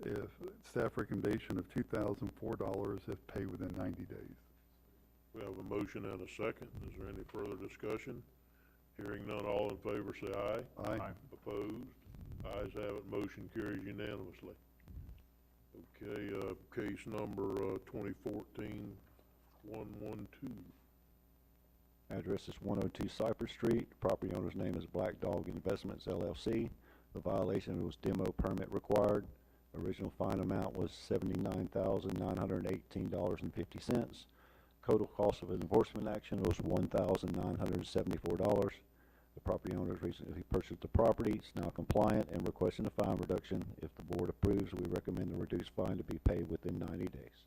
if staff recommendation of $2,004 if paid within 90 days. We have a motion and a second. Is there any further discussion? Hearing none, all in favor say aye. Aye. Opposed? Ayes have it, motion carries unanimously. Okay, case number 2014-112. Address is 102 Cypress Street. Property owner's name is Black Dog Investments LLC. The violation was demo permit required. Original fine amount was $79,918.50. Total cost of enforcement action was $1,974. The property owners recently purchased the property. It's now compliant and requesting a fine reduction. If the board approves, we recommend the reduced fine to be paid within 90 days.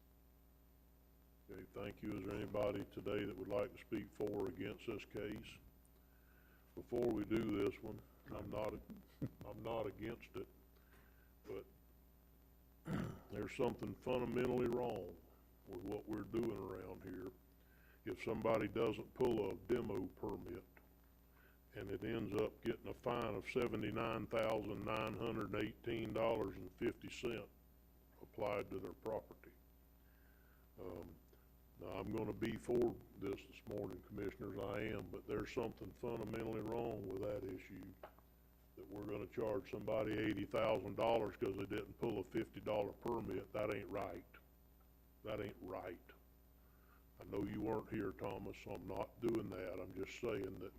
Okay, thank you. Is there anybody today that would like to speak for or against this case? Before we do this one, I'm not against it, but there's something fundamentally wrong with what we're doing around here. If somebody doesn't pull a demo permit and it ends up getting a fine of $79,918.50 applied to their property. Now, I'm going to be for this morning, Commissioners, I am, but there's something fundamentally wrong with that issue, that we're going to charge somebody $80,000 because they didn't pull a $50 permit. That ain't right. That ain't right. I know you weren't here, Thomas, so I'm not doing that. I'm just saying that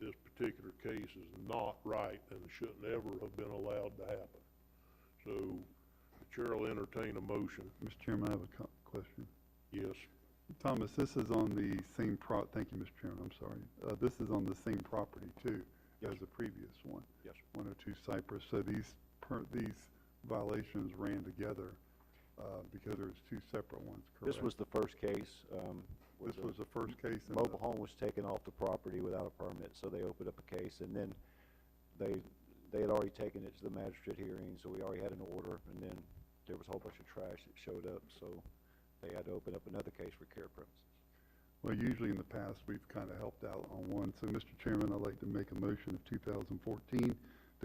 this particular case is not right and shouldn't ever have been allowed to happen. So the Chair will entertain a motion. Mr. Chairman, I have a question. Yes. Thomas, this is on the same thank you, Mr. Chairman, I'm sorry. This is on the same property too as the previous one. Yes, sir. 102 Cypress. So these violations ran together because there's two separate ones, correct? This was the first case. This was the first case? Mobile home was taken off the property without a permit, so they opened up a case, and then they had already taken it to the magistrate hearing, so we already had an order, and then there was a whole bunch of trash that showed up, so they had to open up another case for care premises. Well, usually in the past, we've kind of helped out on one. So, Mr. Chairman, I'd like to make a motion of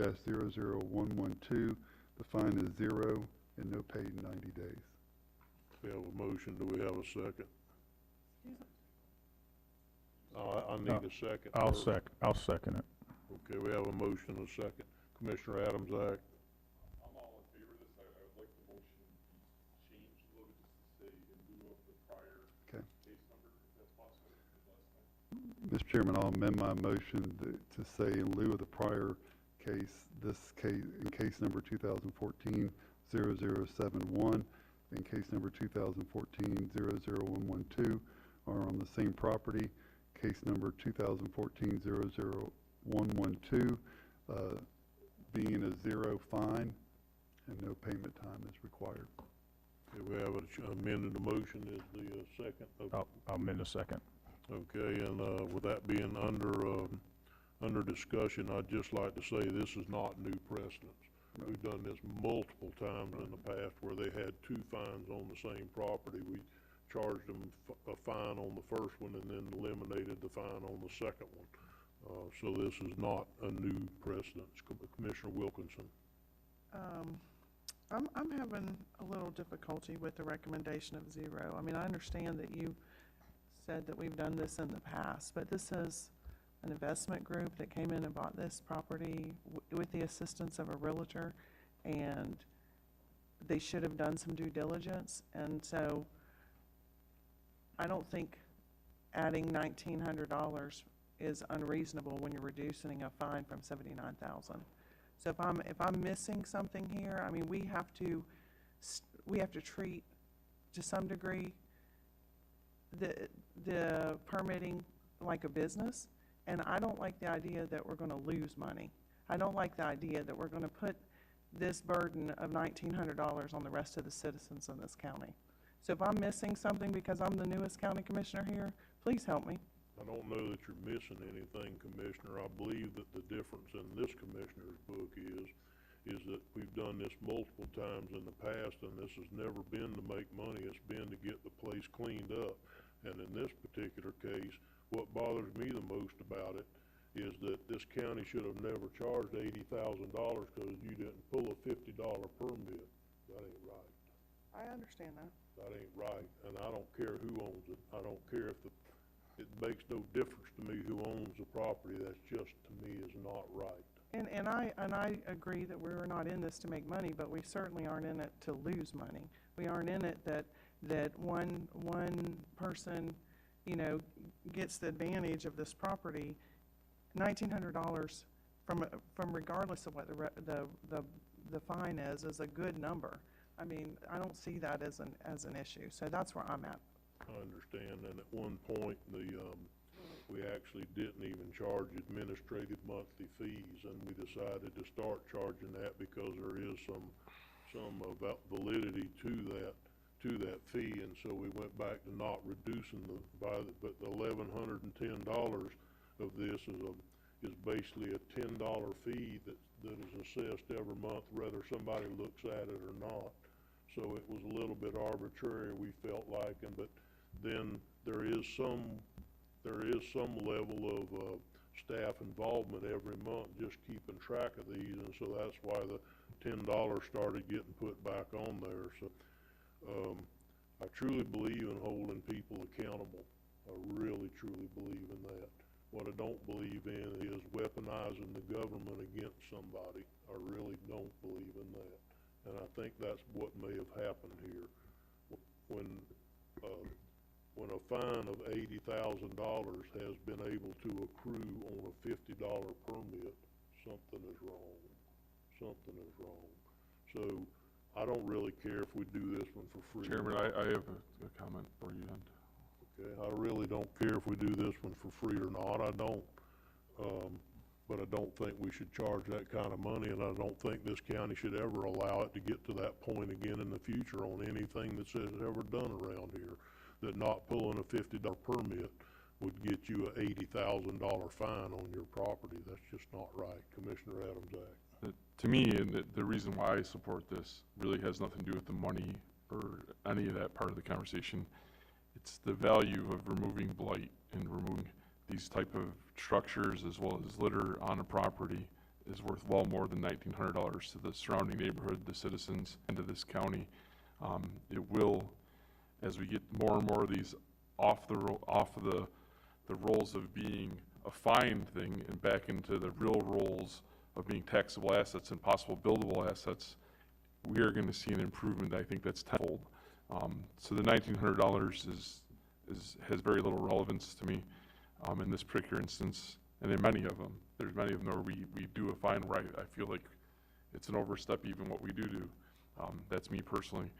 2014-00112. The fine is $0 and no paid in 90 days. We have a motion. Do we have a second? I need a second. I'll second it. Okay, we have a motion and a second. Commissioner Adams, act. I'm all in favor of this. I would like the motion changed a little bit just to say in lieu of the prior Okay. case number, if that's possible. Mr. Chairman, I'll amend my motion to say in lieu of the prior case, this case, in case number 2014-0071 and case number 2014-00112 are on the same property. Case number 2014-00112 being a zero fine and no payment time is required. Okay, we have an amended motion. Is the second? I'll amend the second. Okay, and with that being under discussion, I'd just like to say this is not new precedence. We've done this multiple times in the past where they had two fines on the same property. We charged them a fine on the first one and then eliminated the fine on the second one. So this is not a new precedence. Commissioner Wilkinson. I'm having a little difficulty with the recommendation of 0. I mean, I understand that you said that we've done this in the past, but this is an investment group that came in and bought this property with the assistance of a realtor, and they should have done some due diligence. And so I don't think adding $1,900 is unreasonable when you're reducing a fine from $79,000. So if I'm missing something here, I mean, we have to treat to some degree the permitting like a business, and I don't like the idea that we're going to lose money. I don't like the idea that we're going to put this burden of $1,900 on the rest of the citizens in this county. So if I'm missing something because I'm the newest county commissioner here, please help me. I don't know that you're missing anything, Commissioner. I believe that the difference in this commissioner's book is that we've done this multiple times in the past, and this has never been to make money. It's been to get the place cleaned up. And in this particular case, what bothers me the most about it is that this county should have never charged $80,000 because you didn't pull a $50 permit. That ain't right. I understand that. That ain't right, and I don't care who owns it. I don't care if it makes no difference to me who owns the property. That's just, to me, is not right. And I agree that we're not in this to make money, but we certainly aren't in it to lose money. We aren't in it that one person, you know, gets the advantage of this property. $1,900 from regardless of what the fine is a good number. I mean, I don't see that as an issue. So that's where I'm at. I understand, and at one point, we actually didn't even charge administrative monthly fees, and we decided to start charging that because there is some validity to that fee, and so we went back to not reducing but the $1,110 of this is basically a $10 fee that is assessed every month, whether somebody looks at it or not. So it was a little bit arbitrary, we felt like, but then there is some level of staff involvement every month just keeping track of these, and so that's why the $10 started getting put back on there. So I truly believe in holding people accountable. I really, truly believe in that. What I don't believe in is weaponizing the government against somebody. I really don't believe in that. And I think that's what may have happened here. When a fine of $80,000 has been able to accrue on a $50 permit, something is wrong. Something is wrong. So I don't really care if we do this one for free. Chairman, I have a comment for you. Okay, I really don't care if we do this one for free or not. I don't. But I don't think we should charge that kind of money, and I don't think this county should ever allow it to get to that point again in the future on anything that's ever done around here. That not pulling a $50 permit would get you a $80,000 fine on your property. That's just not right. Commissioner Adams-Act. To me, the reason why I support this really has nothing to do with the money or any of that part of the conversation. It's the value of removing blight and removing these type of structures as well as litter on a property is worth well more than $1,900 to the surrounding neighborhood, the citizens, and to this county. It will, as we get more and more of these off the roles of being a fine thing and back into the real roles of being taxable assets and possible buildable assets, we are going to see an improvement. I think that's tenfold. So the $1,900 has very little relevance to me. In this particular instance, and in many of them, there's many of them where we do a fine where I feel like it's an overstep even what we do. That's me personally.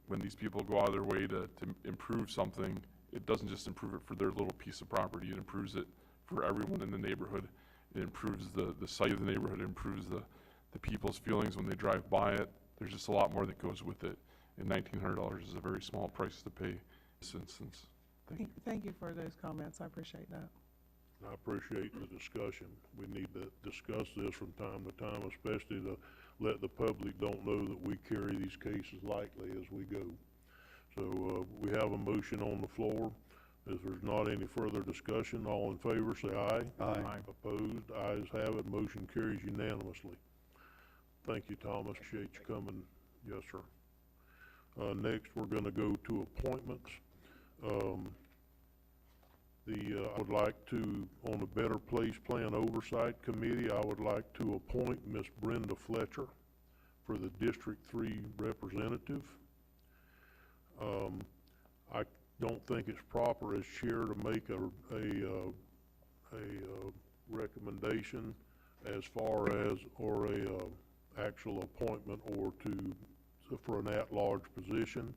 When these people go out of their way to improve something, it doesn't just improve it for their little piece of property, it improves it for everyone in the neighborhood. It improves the sight of the neighborhood, it improves the people's feelings when they drive by it. There's just a lot more that goes with it. And $1,900 is a very small price to pay in this instance. Thank you. Thank you for those comments, I appreciate that. I appreciate the discussion. We need to discuss this from time to time, especially to let the public don't know that we carry these cases lightly as we go. So we have a motion on the floor. If there's not any further discussion, all in favor say aye. Aye. Opposed, ayes have it, motion carries unanimously. Thank you, Thomas, appreciate you coming. Yes, sir. Next, we're gonna go to appointments. I would like to, on the Better Place Plan Oversight Committee, I would like to appoint Miss Brenda Fletcher for the District 3 representative. I don't think it's proper as chair to make a recommendation as far as, or a actual appointment or for an at-large position.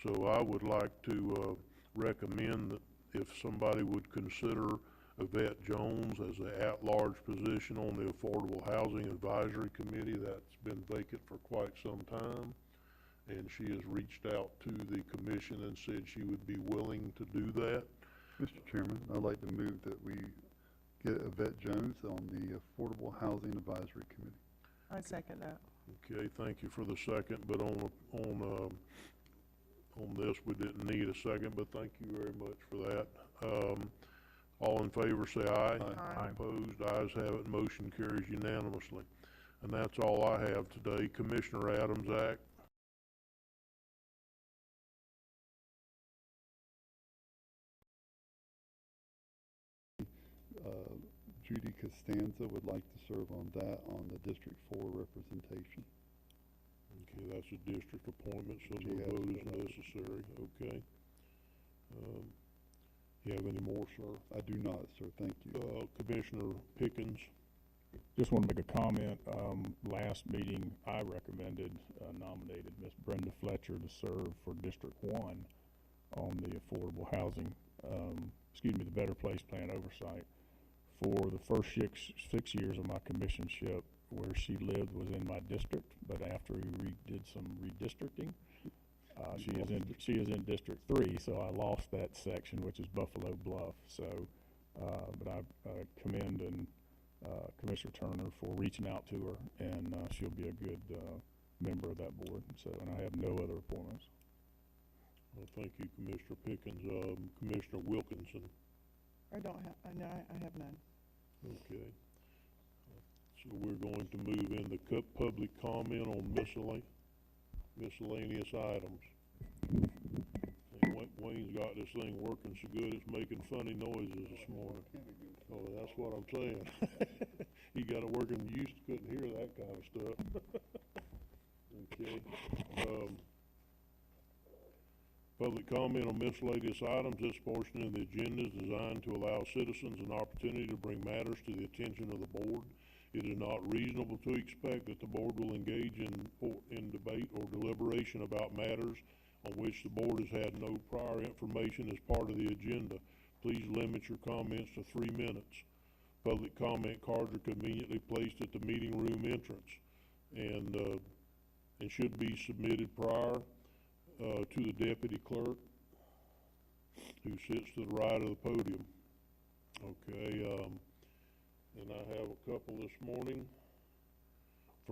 So I would like to recommend that if somebody would consider Yvette Jones as an at-large position on the Affordable Housing Advisory Committee. That's been vacant for quite some time, and she has reached out to the commission and said she would be willing to do that. Mr. Chairman, I'd like to move that we get Yvette Jones on the Affordable Housing Advisory Committee. I second that. Okay, thank you for the second, but on this, we didn't need a second, but thank you very much for that. All in favor say aye. Aye. Opposed, ayes have it, motion carries unanimously. And that's all I have today. Commissioner Adams Act. Judy Costanza would like to serve on that, on the District 4 representation. Okay, that's a district appointment, so She no has vote is that. necessary. Okay. You have any more, sir? I do not, sir, thank you. Commissioner Pickens. Just want to make a comment. Last meeting, I recommended, nominated Miss Brenda Fletcher to serve for District 1 on the affordable housing, the Better Place Plan Oversight. For the first six years of my commissionship, where she lived was in my district, but after we did some redistricting, she is in District 3, so I lost that section, which is Buffalo Bluff. So, but I commend Commissioner Turner for reaching out to her, and she'll be a good member of that board. So, and I have no other appointments. Well, thank you, Commissioner Pickens. Commissioner Wilkinson. I don't have, no, I have none. Okay. So we're going to move into public comment on miscellaneous items. And Wayne's got this thing working so good it's making funny noises this morning. Oh, that's what I'm saying. He got it working, you couldn't hear that kind of stuff. Okay. Public comment on miscellaneous items. This portion of the agenda is designed to allow citizens an opportunity to bring matters to the attention of the board. It is not reasonable to expect that the board will engage in debate or deliberation about matters on which the board has had no prior information as part of the agenda. Please limit your comments to 3 minutes. Public comment cards are conveniently placed at the meeting room entrance and should be submitted prior to the deputy clerk who sits to the right of the podium. Okay, and I have a couple this morning.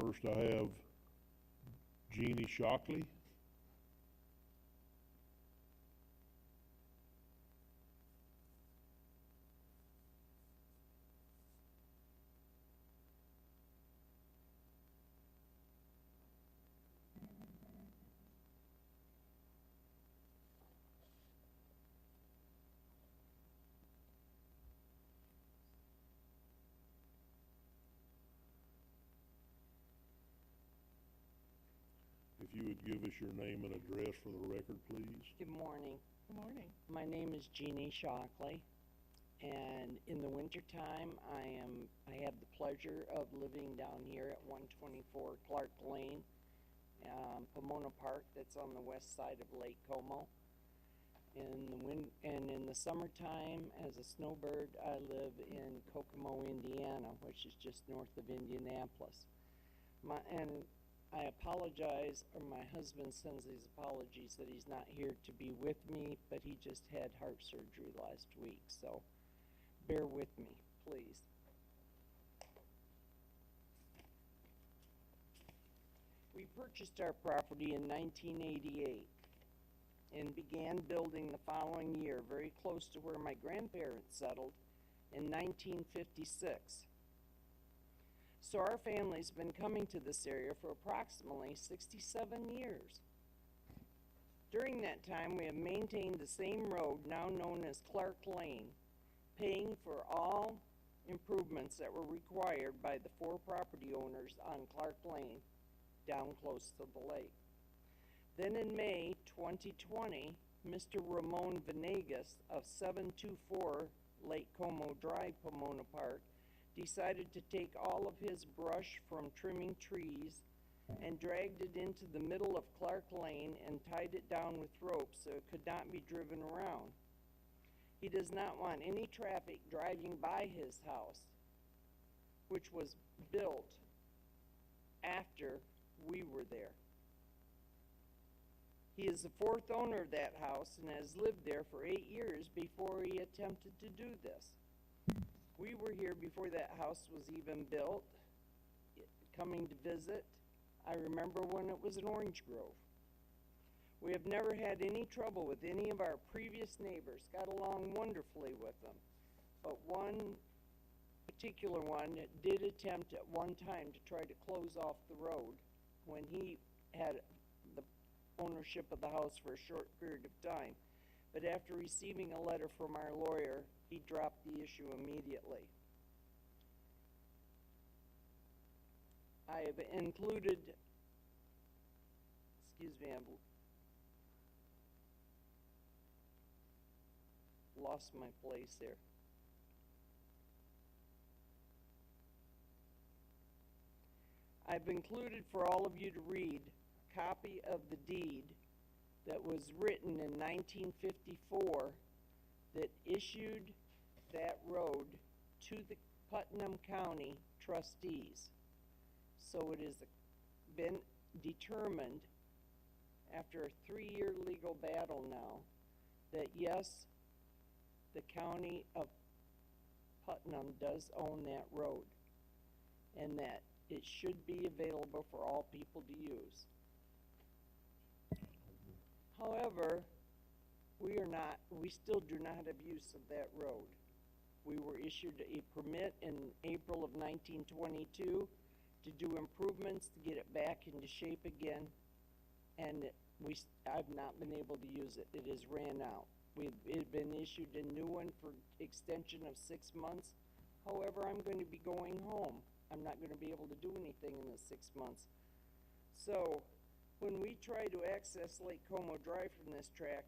First I have Jeannie Shockley. If you would give us your name and address for the record, please. Good morning. Good morning. My name is Jeannie Shockley. And in the wintertime, I have the pleasure of living down here at 124 Clark Lane, Pomona Park, that's on the west side of Lake Como. In the summertime, as a snowbird, I live in Kokomo, Indiana, which is just north of Indianapolis. And I apologize, or my husband sends these apologies that he's not here to be with me, but he just had heart surgery last week, so bear with me, please. We purchased our property in 1988 and began building the following year, very close to where my grandparents settled in 1956. So our family's been coming to this area for approximately 67 years. During that time, we have maintained the same road, now known as Clark Lane, paying for all improvements that were required by the 4 property owners on Clark Lane, down close to the lake. Then in May 2020, Mr. Ramon Venegas of 724 Lake Como Drive, Pomona Park, decided to take all of his brush from trimming trees and dragged it into the middle of Clark Lane and tied it down with ropes so it could not be driven around. He does not want any traffic driving by his house, which was built after we were there. He is the 4th owner of that house and has lived there for 8 years before he attempted to do this. We were here before that house was even built, coming to visit. I remember when it was an orange grove. We have never had any trouble with any of our previous neighbors, got along wonderfully with them. But one particular one did attempt at one time to try to close off the road when he had the ownership of the house for a short period of time. But after receiving a letter from our lawyer, he dropped the issue immediately. I have included, excuse me, I've lost my place there. I've included for all of you to read a copy of the deed that was written in 1954 that issued that road to the Putnam County trustees. So it has been determined after a 3-year legal battle now that yes, the county of Putnam does own that road and that it should be available for all people to use. However, we still do not have use of that road. We were issued a permit in April of 1922 to do improvements to get it back into shape again, and I've not been able to use it. It has ran out. We've been issued a new one for extension of 6 months. However, I'm going to be going home. I'm not going to be able to do anything in the 6 months. So when we try to access Lake Como Drive from this track,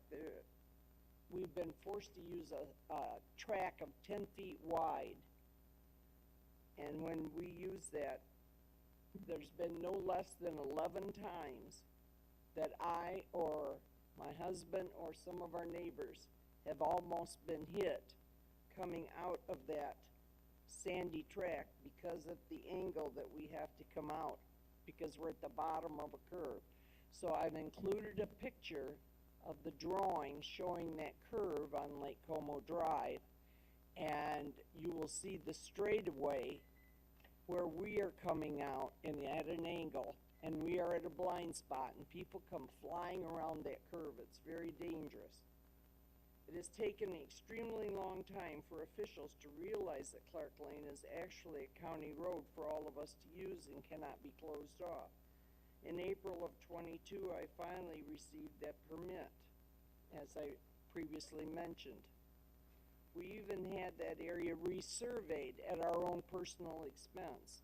we've been forced to use a track of 10 feet wide. And when we use that, there's been no less than 11 times that I or my husband or some of our neighbors have almost been hit coming out of that sandy track because of the angle that we have to come out because we're at the bottom of a curve. So I've included a picture of the drawing showing that curve on Lake Como Drive, and you will see the straightaway where we are coming out and at an angle, and we are at a blind spot, and people come flying around that curve. It's very dangerous. It has taken an extremely long time for officials to realize that Clark Lane is actually a county road for all of us to use and cannot be closed off. In April of 22, I finally received that permit, as I previously mentioned. We even had that area resurveyed at our own personal expense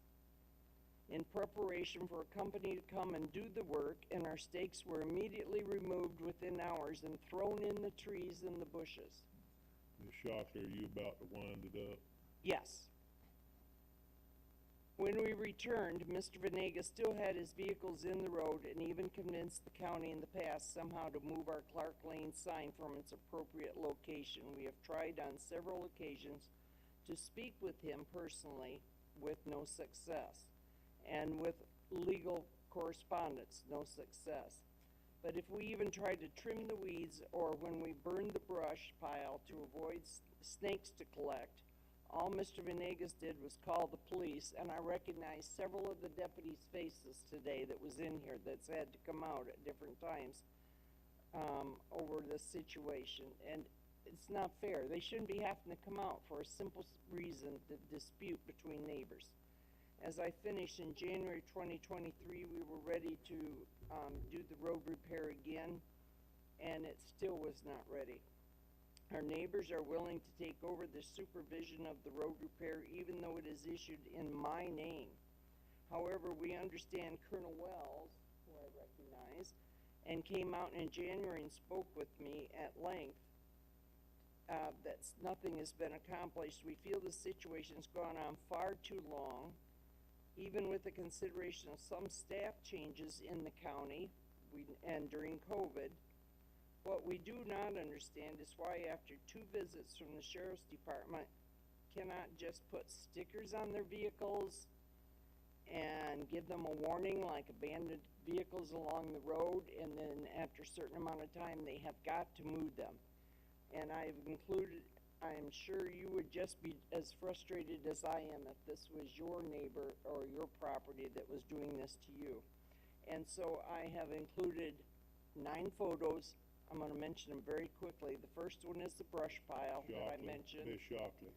in preparation for a company to come and do the work, and our stakes were immediately removed within hours and thrown in the trees and the bushes. Ms. Shockley, are you about to wind it up? Yes. When we returned, Mr. Venegas still had his vehicles in the road and even convinced the county in the past somehow to move our Clark Lane sign from its appropriate location. We have tried on several occasions to speak with him personally with no success, and with legal correspondence, no success. But if we even tried to trim the weeds or when we burned the brush pile to avoid snakes to collect, all Mr. Venegas did was call the police, and I recognized several of the deputies' faces today that was in here that's had to come out at different times over this situation. And it's not fair. They shouldn't be having to come out for a simple reason, the dispute between neighbors. As I finished in January 2023, we were ready to do the road repair again, and it still was not ready. Our neighbors are willing to take over the supervision of the road repair, even though it is issued in my name. However, we understand Colonel Wells, who I recognize, and came out in January and spoke with me at length, that nothing has been accomplished. We feel the situation's gone on far too long, even with the consideration of some staff changes in the county and during COVID. What we do not understand is why after 2 visits from the Sheriff's Department cannot just put stickers on their vehicles and give them a warning like abandoned vehicles along the road, and then after a certain amount of time they have got to move them. And I've included, I'm sure you would just be as frustrated as I am if this was your neighbor or your property that was doing this to you. And so I have included 9 photos. I'm going to mention them very quickly. The first one is the brush pile that I mentioned. Ms. Shockley,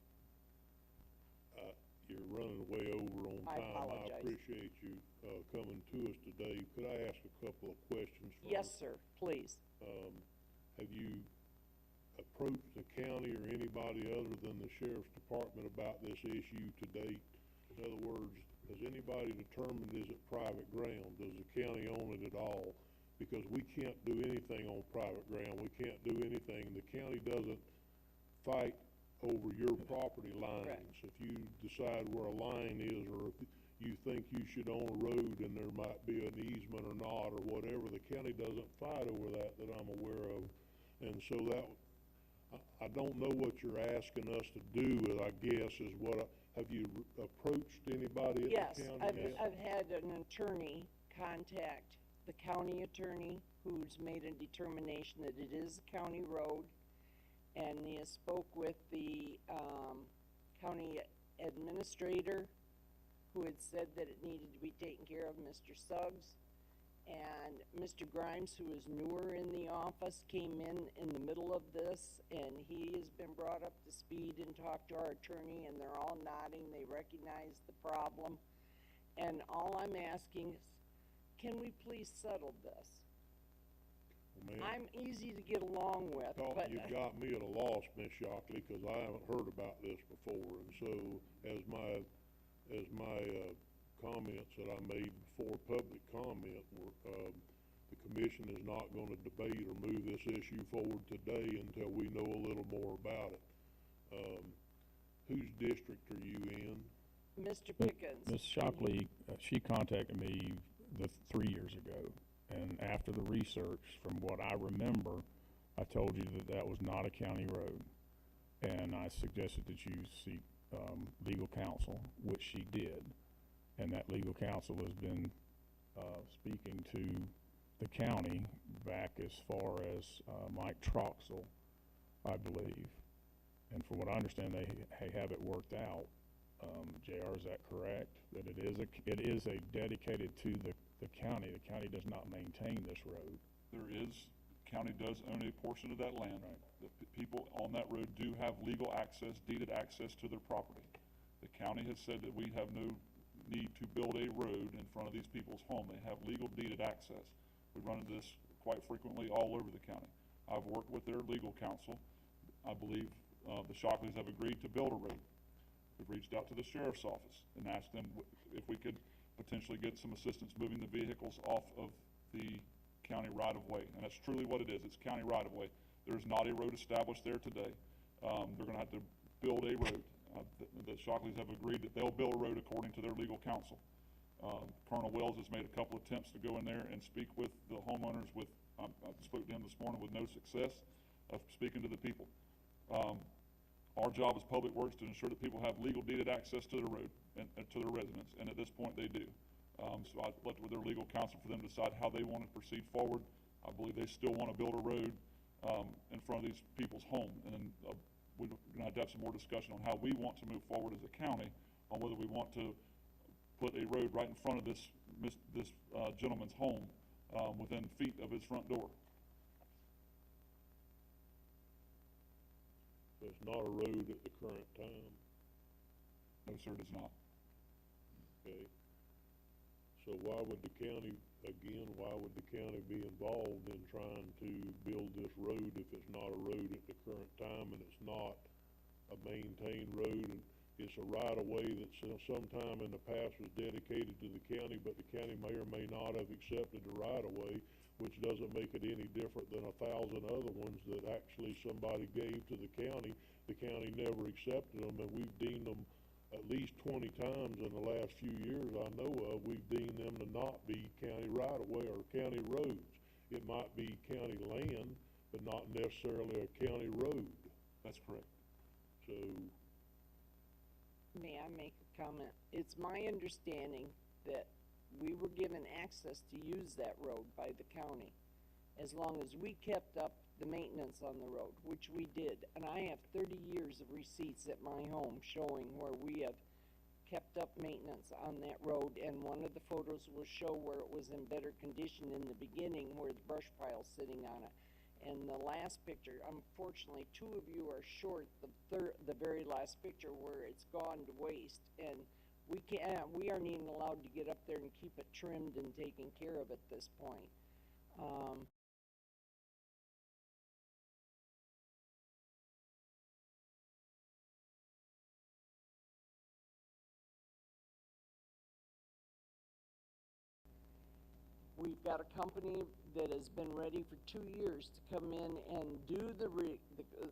you're running way over on I time. apologize. I appreciate you coming to us today. Could I ask a couple of questions first? Yes, sir, please. Have you approached the county or anybody other than the Sheriff's Department about this issue to date? In other words, has anybody determined is it private ground? Does the county own it at all? Because we can't do anything on private ground. We can't do anything. The county doesn't fight over your property lines. Correct. If you decide where a line is, or if you think you should own a road and there might be an easement or not or whatever, the county doesn't fight over that I'm aware of. And so that, I don't know what you're asking us to do, I guess, is what, have you approached anybody at the county? Yes, I've had an attorney contact the county attorney, who's made a determination that it is a county road, and he has spoke with the county administrator, who had said that it needed to be taken care of, Mr. Suggs, and Mr. Grimes, who is newer in the office, came in the middle of this, and he has been brought up to speed and talked to our attorney, and they're all nodding. They recognize the problem, and all I'm asking is, can we please settle this? Well, I'm easy to get along with, but You've got me at a loss, Ms. Shockley, because I haven't heard about this before, and so as my comments that I made before public comment were, the commission is not going to debate or move this issue forward today until we know a little more about it. Whose district are you in? Mr. Pickens. Ms. Shockley, she contacted me 3 years ago, and after the research, from what I remember, I told you that was not a county road, and I suggested that you seek legal counsel, which she did, and that legal counsel has been speaking to the county back as far as Mike Troxel, I believe, and from what I understand, they have it worked out. JR, is that correct? That it is a dedicated to the county. The county does not maintain this road. County does own a portion of that land. Right. The people on that road do have legal access, deeded access to their property. The county has said that we have no need to build a road in front of these people's home. They have legal deeded access. We run into this quite frequently all over the county. I've worked with their legal counsel. I believe the Shockleys have agreed to build a road. We've reached out to the sheriff's office and asked them if we could potentially get some assistance moving the vehicles off of the county right-of-way. And that's truly what it is. It's county right-of-way. There's not a road established there today. they're gonna have to build a road. The Shockleys have agreed that they'll build a road according to their legal counsel. Colonel Wells has made a couple attempts to go in there and speak with the homeowners I spoke to him this morning with no success of speaking to the people. Our job as Public Works to ensure that people have legal deeded access to the road and to their residence, and at this point they do. So I left it with their legal counsel for them to decide how they want to proceed forward. I believe they still want to build a road in front of these people's home, and then we're going to have to have some more discussion on how we want to move forward as a county on whether we want to put a road right in front of this gentleman's home within feet of his front door. It's not a road at the current time. No, sir, it is not. Okay. So why would the county be involved in trying to build this road if it's not a road at the current time and it's not a maintained road, and it's a right-of-way that sometime in the past was dedicated to the county, but the county may or may not have accepted the right-of-way, which doesn't make it any different than 1,000 other ones that actually somebody gave to the county. The county never accepted them, and we've deemed them at least 20 times in the last few years I know of, we've deemed them to not be county right-of-way or county roads. It might be county land, but not necessarily a county road. That's correct. So, May I make a comment? It's my understanding that we were given access to use that road by the county as long as we kept up the maintenance on the road, which we did. And I have 30 years of receipts at my home showing where we have kept up maintenance on that road, and one of the photos will show where it was in better condition in the beginning, where the brush pile's sitting on it. And the last picture, unfortunately, two of you are short the very last picture where it's gone to waste, and we aren't even allowed to get up there and keep it trimmed and taken care of at this point. We've got a company that has been ready for 2 years to come in and do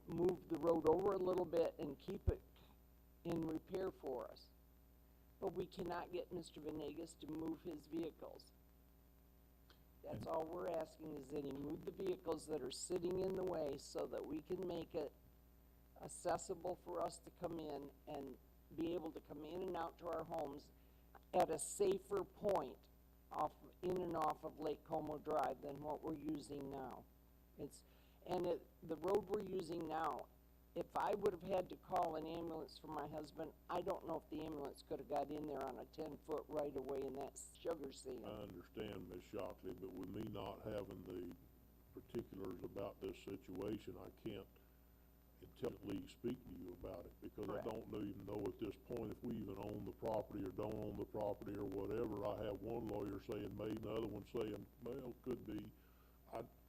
move the road over a little bit and keep it in repair for us. But we cannot get Mr. Venegas to move his vehicles. That's all we're asking, is that he move the vehicles that are sitting in the way so that we can make it accessible for us to come in and be able to come in and out to our homes at a safer point in and off of Lake Como Drive than what we're using now. The road we're using now, if I would have had to call an ambulance for my husband, I don't know if the ambulance could have got in there on a 10-foot right of way in that sugar sand. I understand, Ms. Shockley, but with me not having the particulars about this situation, I can't intelligently speak to you about it, because Correct. I don't even know at this point if we even own the property or don't own the property or whatever. I have one lawyer saying may, and the other one saying, well, could be.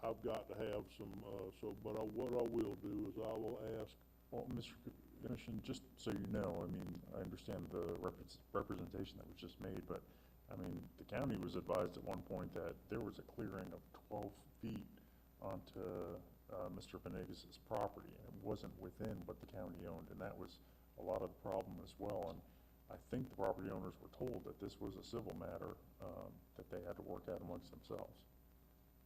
I've got to have some, what I will do is I will ask. Well, Mr. Commission, just so you know, I mean, I understand the representation that was just made, but, I mean, the county was advised at one point that there was a clearing of 12 feet onto Mr. Venegas' property, and it wasn't within what the county owned, and that was a lot of the problem as well. And I think the property owners were told that this was a civil matter that they had to work out amongst themselves.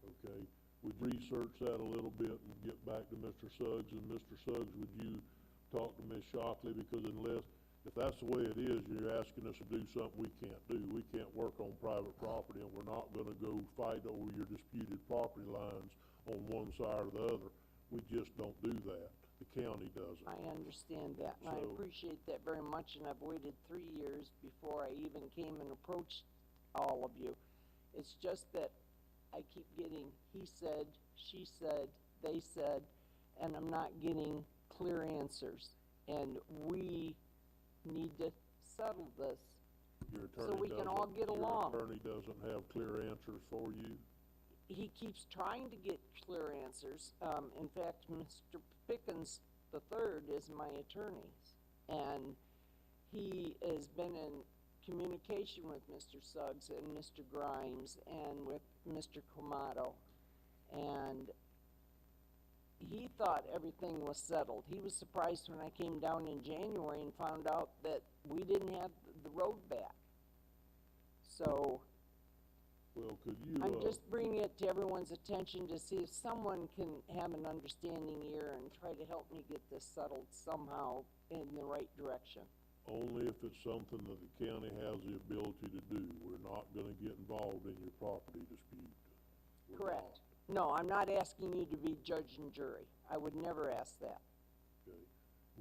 Okay, we'd research that a little bit and get back to Mr. Suggs. And Mr. Suggs, would you talk to Ms. Shockley? Because if that's the way it is, you're asking us to do something we can't do. We can't work on private property, and we're not gonna go fight over your disputed property lines on one side or the other. We just don't do that. The county doesn't. I understand that, and I appreciate that very much, and I've waited 3 years before I even came and approached all of you. It's just that I keep getting he said, she said, they said, and I'm not getting clear answers. And we need to settle this so we can all get along. Your attorney doesn't have clear answers for you? He keeps trying to get clear answers. In fact, Mr. Pickens III is my attorney, and he has been in communication with Mr. Suggs and Mr. Grimes and with Mr. Comato, and he thought everything was settled. He was surprised when I came down in January and found out that we didn't have the road back. So, Well, could you, I'm just bringing it to everyone's attention to see if someone can have an understanding here and try to help me get this settled somehow in the right direction. only if it's something that the county has the ability to do. We're not gonna get involved in your property dispute. We're Correct. No, I'm not asking you to be judge and jury. I would never ask that. not. Okay.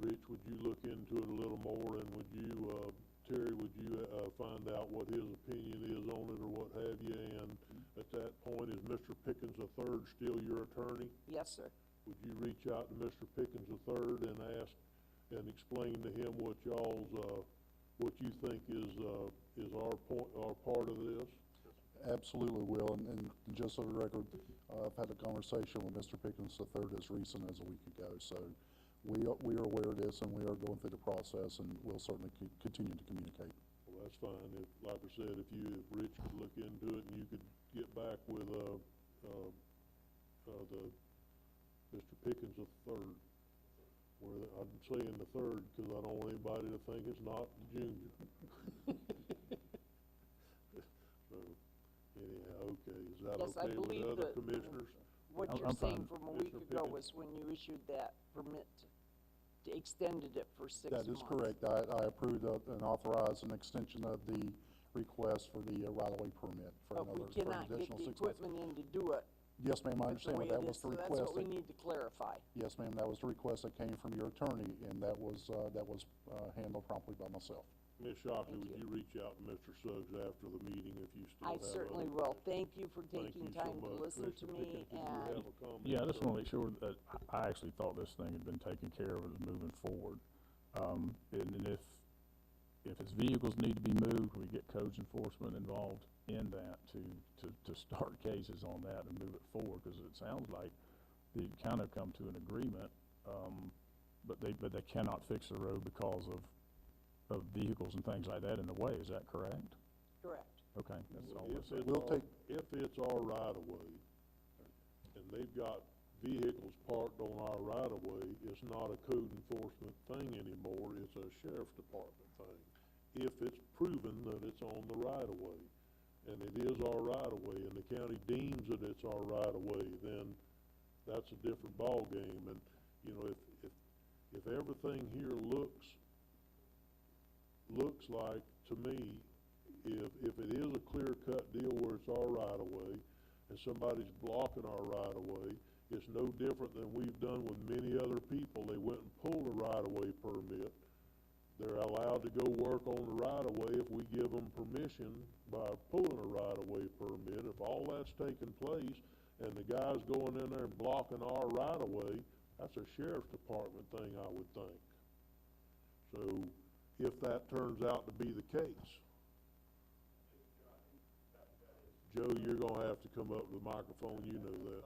Rich, would you look into it a little more, and would you, Terry, would you, find out what his opinion is on it or what have you? And at that point, is Mr. Pickens III still your attorney? Yes, sir. Would you reach out to Mr. Pickens III and ask and explain to him what y'all's, what you think is our part of this? Absolutely will, and just for the record, I've had a conversation with Mr. Pickens III as recent as a week ago, so we are aware of this, and we are going through the process, and we'll certainly continue to communicate. Well, that's fine. If, like I said, if Rich could look into it and you could get back with, Mr. Pickens III, where I'm saying the third because I don't want anybody to think it's not the junior. So, anyhow, okay, is that Yes, I okay with believe the other that commissioners? what I'm you're saying fine. from a week Mr. ago Pickens? was when you issued that permit, to extended it for 6 months. That is correct. I approved and authorized an extension of the request for the right-of-way permit for But we another, for an cannot get additional the 6 months. equipment in to do it. Yes, ma'am, I with the understand, way but that it was is, the so that's request. what we need to clarify. Yes, ma'am, that was the request that came from your attorney, and that was handled promptly by myself. Ms. Shockley, would you reach out to Mr. Suggs after the meeting if you still I have certainly other- will. Thank you for Thank taking you so time to much. listen to Commissioner me, Pickens, did you and have a comment? Yeah, I just sir? want to make sure that I actually thought this thing had been taken care of as moving forward. And if his vehicles need to be moved, we get codes enforcement involved in that to start cases on that and move it forward, because it sounds like they kind of come to an agreement, but they cannot fix the road because of vehicles and things like that in the way. Is that correct? correct. Okay, that's all. If it's our right of way, and they've got vehicles parked on our right of way, it's not a code enforcement thing anymore, it's a sheriff's department thing. If it's proven that it's on the right of way, and it is our right of way, and the county deems that it's our right of way, then that's a different ballgame. And, you know, if everything here looks like, to me, if it is a clear-cut deal where it's our right-of-way, and somebody's blocking our right-of-way, it's no different than we've done with many other people. They went and pulled a right-of-way permit. They're allowed to go work on the right-of-way if we give them permission by pulling a right-of-way permit. If all that's taking place, and the guy's going in there and blocking our right-of-way, that's a sheriff's department thing, I would think. So, if that turns out to be the case. Joe, you're gonna have to come up with the microphone, you know that.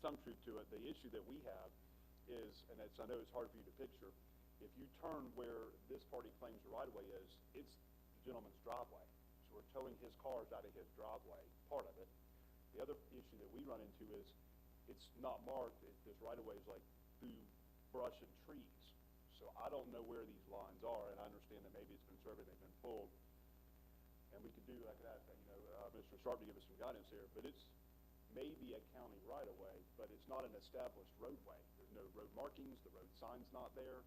Some truth to it. The issue that we have is, and I know it's hard for you to picture, if you turn where this party claims the right-of-way is, it's the gentleman's driveway. So we're towing his cars out of his driveway, part of it. The other issue that we run into is, it's not marked, this right-of-way is like through brush and trees. So I don't know where these lines are, and I understand that maybe it's been surveyed, they've been pulled. And we could do like that, Mr. Sharp to give us some guidance here, but it's maybe a county right-of-way, but it's not an established roadway. There's no road markings, the road sign's not there.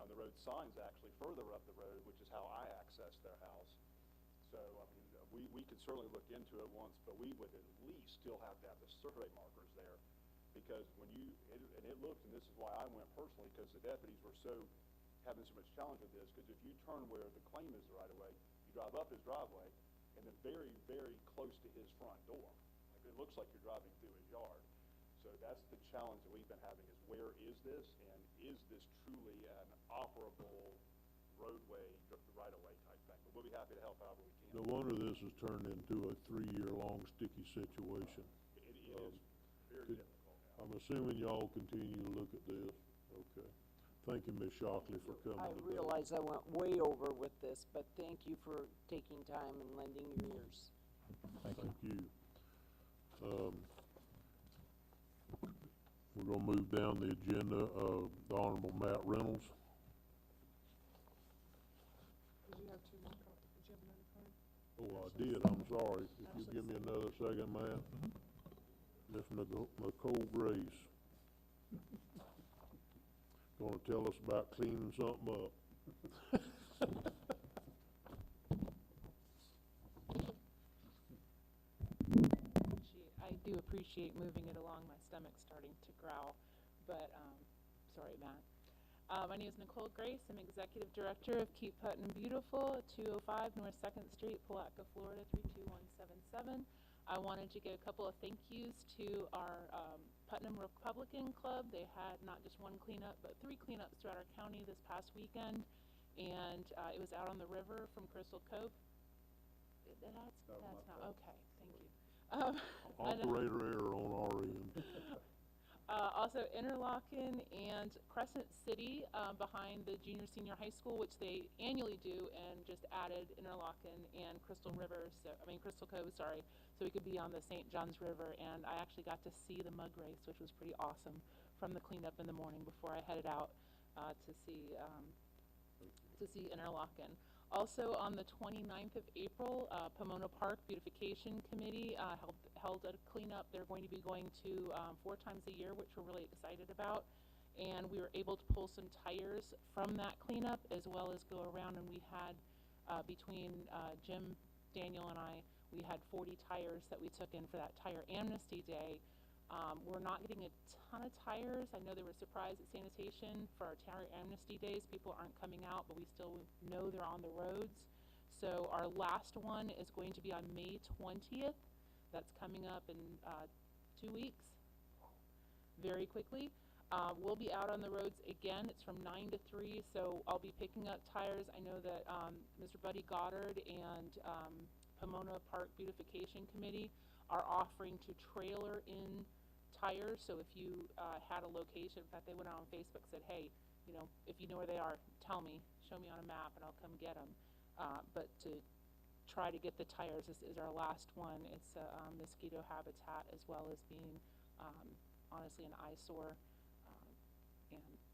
The road sign's actually further up the road, which is how I access their house. So, I mean, we could certainly look into it once, but we would at least still have to have the survey markers there. Because when and it looked, and this is why I went personally, because the deputies were having so much challenge with this, because if you turn where the claim is the right-of-way, you drive up his driveway, and then very, very close to his front door. Like, it looks like you're driving through his yard. So that's the challenge that we've been having, is where is this, and is this truly an operable roadway, right-of-way type thing? But we'll be happy to help out where we can. No wonder this has turned into a 3-year-long sticky situation. It is very difficult now. I'm assuming y'all continue to look at this. Okay. Thank you, Ms. Shockley, for coming I today. realize I went way over with this, but thank you for taking time and lending your ears. Thank you. We're gonna move down the agenda of the Honorable Matt Reynolds. Did you have two more did you have another card? Oh, I did, I'm sorry. If you give me another second, Matt. Miss Nicole Grace. Gonna tell us about cleaning something up. I do appreciate moving it along. My stomach's starting to growl, but sorry, Matt. My name is Nicole Grace. I'm Executive Director of Keep Putnam Beautiful at 205 North 2nd Street, Palatka, Florida 32177. I wanted to give a couple of thank yous to our Putnam Republican Club. They had not just one cleanup, but 3 cleanups throughout our county this past weekend, and it was out on the river from Crystal Cove. That's not okay. Thank you. Operator error on our end. Also Interlochen and Crescent City behind the junior senior high school, which they annually do, and just added Interlochen and Crystal Cove, sorry, so we could be on the St. Johns River. And I actually got to see the mug race, which was pretty awesome, from the cleanup in the morning before I headed out to see Interlochen. Also on the 29th of April, Pomona Park Beautification Committee held a cleanup. They're going to be going to 4 times a year, which we're really excited about. And we were able to pull some tires from that cleanup, as well as go around, and we had, between Jim, Daniel, and I, we had 40 tires that we took in for that Tire Amnesty Day. We're not getting a ton of tires. I know they were surprised at sanitation for our Tire Amnesty Days. People aren't coming out, but we still know they're on the roads. So our last one is going to be on May 20th. That's coming up in 2 weeks, very quickly. We'll be out on the roads again. It's from 9 to 3, so I'll be picking up tires. I know that Mr. Buddy Goddard and Pomona Park Beautification Committee are offering to trailer in tires. So if you had a location, in fact, they went out on Facebook, said, hey, you know, if you know where they are, tell me, show me on a map, and I'll come get them. But to try to get the tires, this is our last one. It's a mosquito habitat, as well as being honestly an eyesore.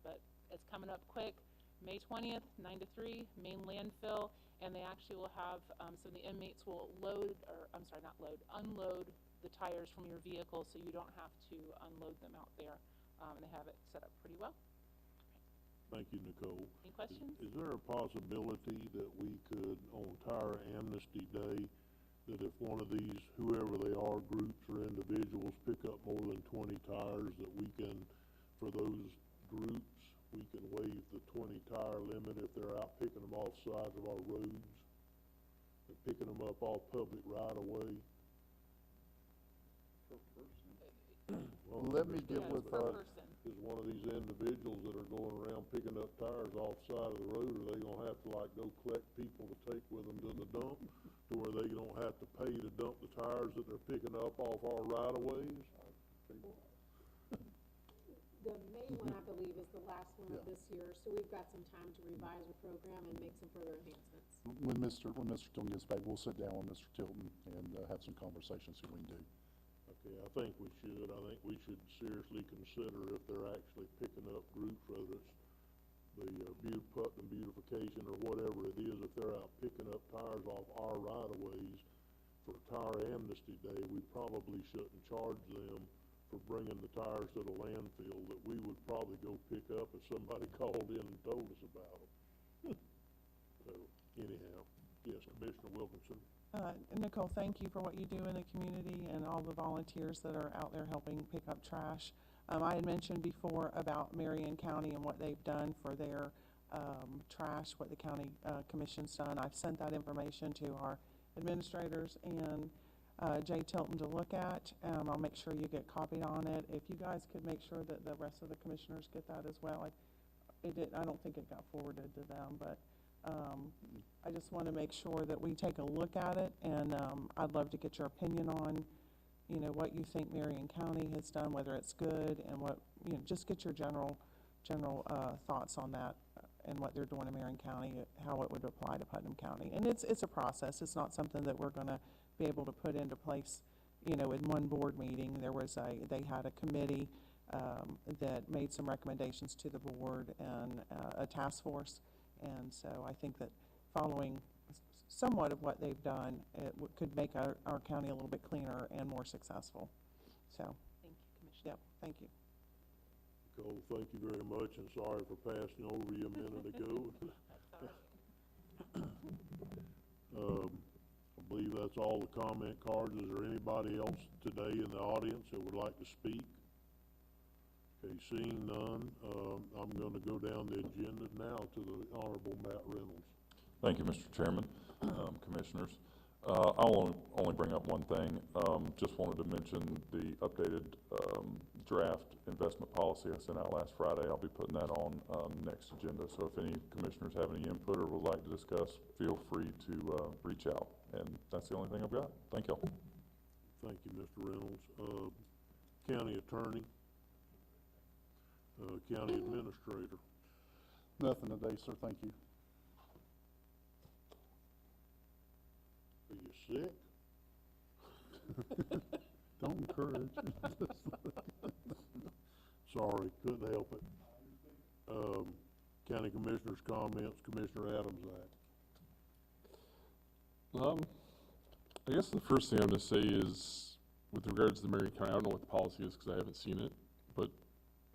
But it's coming up quick. May 20th, 9 to 3, main landfill, and they actually will have some of the inmates will unload the tires from your vehicle, so you don't have to unload them out there. And they have it set up pretty well. Thank you, Nicole. Any questions? Is there a possibility that we could, on Tire Amnesty Day, that if one of these, whoever they are, groups or individuals, pick up more than 20 tires, that we can, for those groups, we can waive the 20 tire limit if they're out picking them off sides of our roads and picking them up off public right of way? Well, Let me get with, is one of these individuals that are going around picking up tires off side of the road, are they gonna have to like go collect people to take with them to the dump, to where they don't have to pay to dump the tires that they're picking up off our right of ways? The May one, I believe, is the last one of this year, so we've got some time to revise the program and make some further enhancements. when Mr. Tilton gets back, we'll sit down with Mr. Tilton and have some conversations, see what we can do. Okay, I think we should. I think we should seriously consider if they're actually picking up groups, whether it's the Putnam beautification or whatever it is, if they're out picking up tires off our right-of-ways for Tire Amnesty Day, we probably shouldn't charge them for bringing the tires to the landfill that we would probably go pick up if somebody called in and told us about them. So, anyhow, yes, Commissioner Wilkinson. Nicole, thank you for what you do in the community and all the volunteers that are out there helping pick up trash. I had mentioned before about Marion County and what they've done for their trash, what the county commission's done. I've sent that information to our administrators and Jay Tilton to look at. I'll make sure you get copied on it. If you guys could make sure that the rest of the commissioners get that as well. I don't think it got forwarded to them, but I just want to make sure that we take a look at it, and I'd love to get your opinion on, you know, what you think Marion County has done, whether it's good, and what, you know, just get your general thoughts on that and what they're doing in Marion County, how it would apply to Putnam County. And it's a process. It's not something that we're going to be able to put into place, you know, in one board meeting. They had a committee that made some recommendations to the board and a task force. And so I think that following somewhat of what they've done, it could make our county a little bit cleaner and more successful. So, Thank you, Commissioner. yep, thank you. Nicole, thank you very much, and sorry for passing over you a minute ago. I believe that's all the comment cards. Is there anybody else today in the audience that would like to speak? Okay, seeing none, I'm going to go down the agenda now to the Honorable Matt Reynolds. Thank you, Mr. Chairman, Commissioners. I'll only bring up one thing. Just wanted to mention the updated draft investment policy I sent out last Friday. I'll be putting that on next agenda. So if any commissioners have any input or would like to discuss, feel free to reach out. And that's the only thing I've got. Thank you. Thank you, Mr. Reynolds. County Attorney, County Administrator. Nothing today, sir, thank you. Are you sick? Don't encourage. Sorry, couldn't help it. County Commissioners' comments, Commissioner Adams Act. I guess the first thing I'm going to say is, with regards to Marion County, I don't know what the policy is because I haven't seen it, but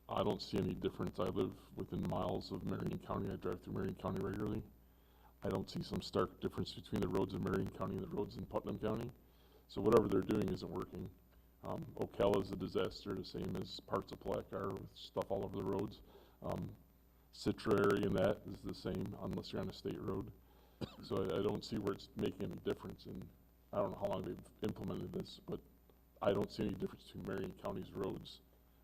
I don't see any difference. I live within miles of Marion County. I drive through Marion County regularly. I don't see some stark difference between the roads in Marion County and the roads in Putnam County. So whatever they're doing isn't working. Ocala is a disaster, the same as parts of Plaque are, with stuff all over the roads. Citra area and that is the same, unless you're on a state road. So I don't see where it's making any difference. And I don't know how long they've implemented this, but I don't see any difference between Marion County's roads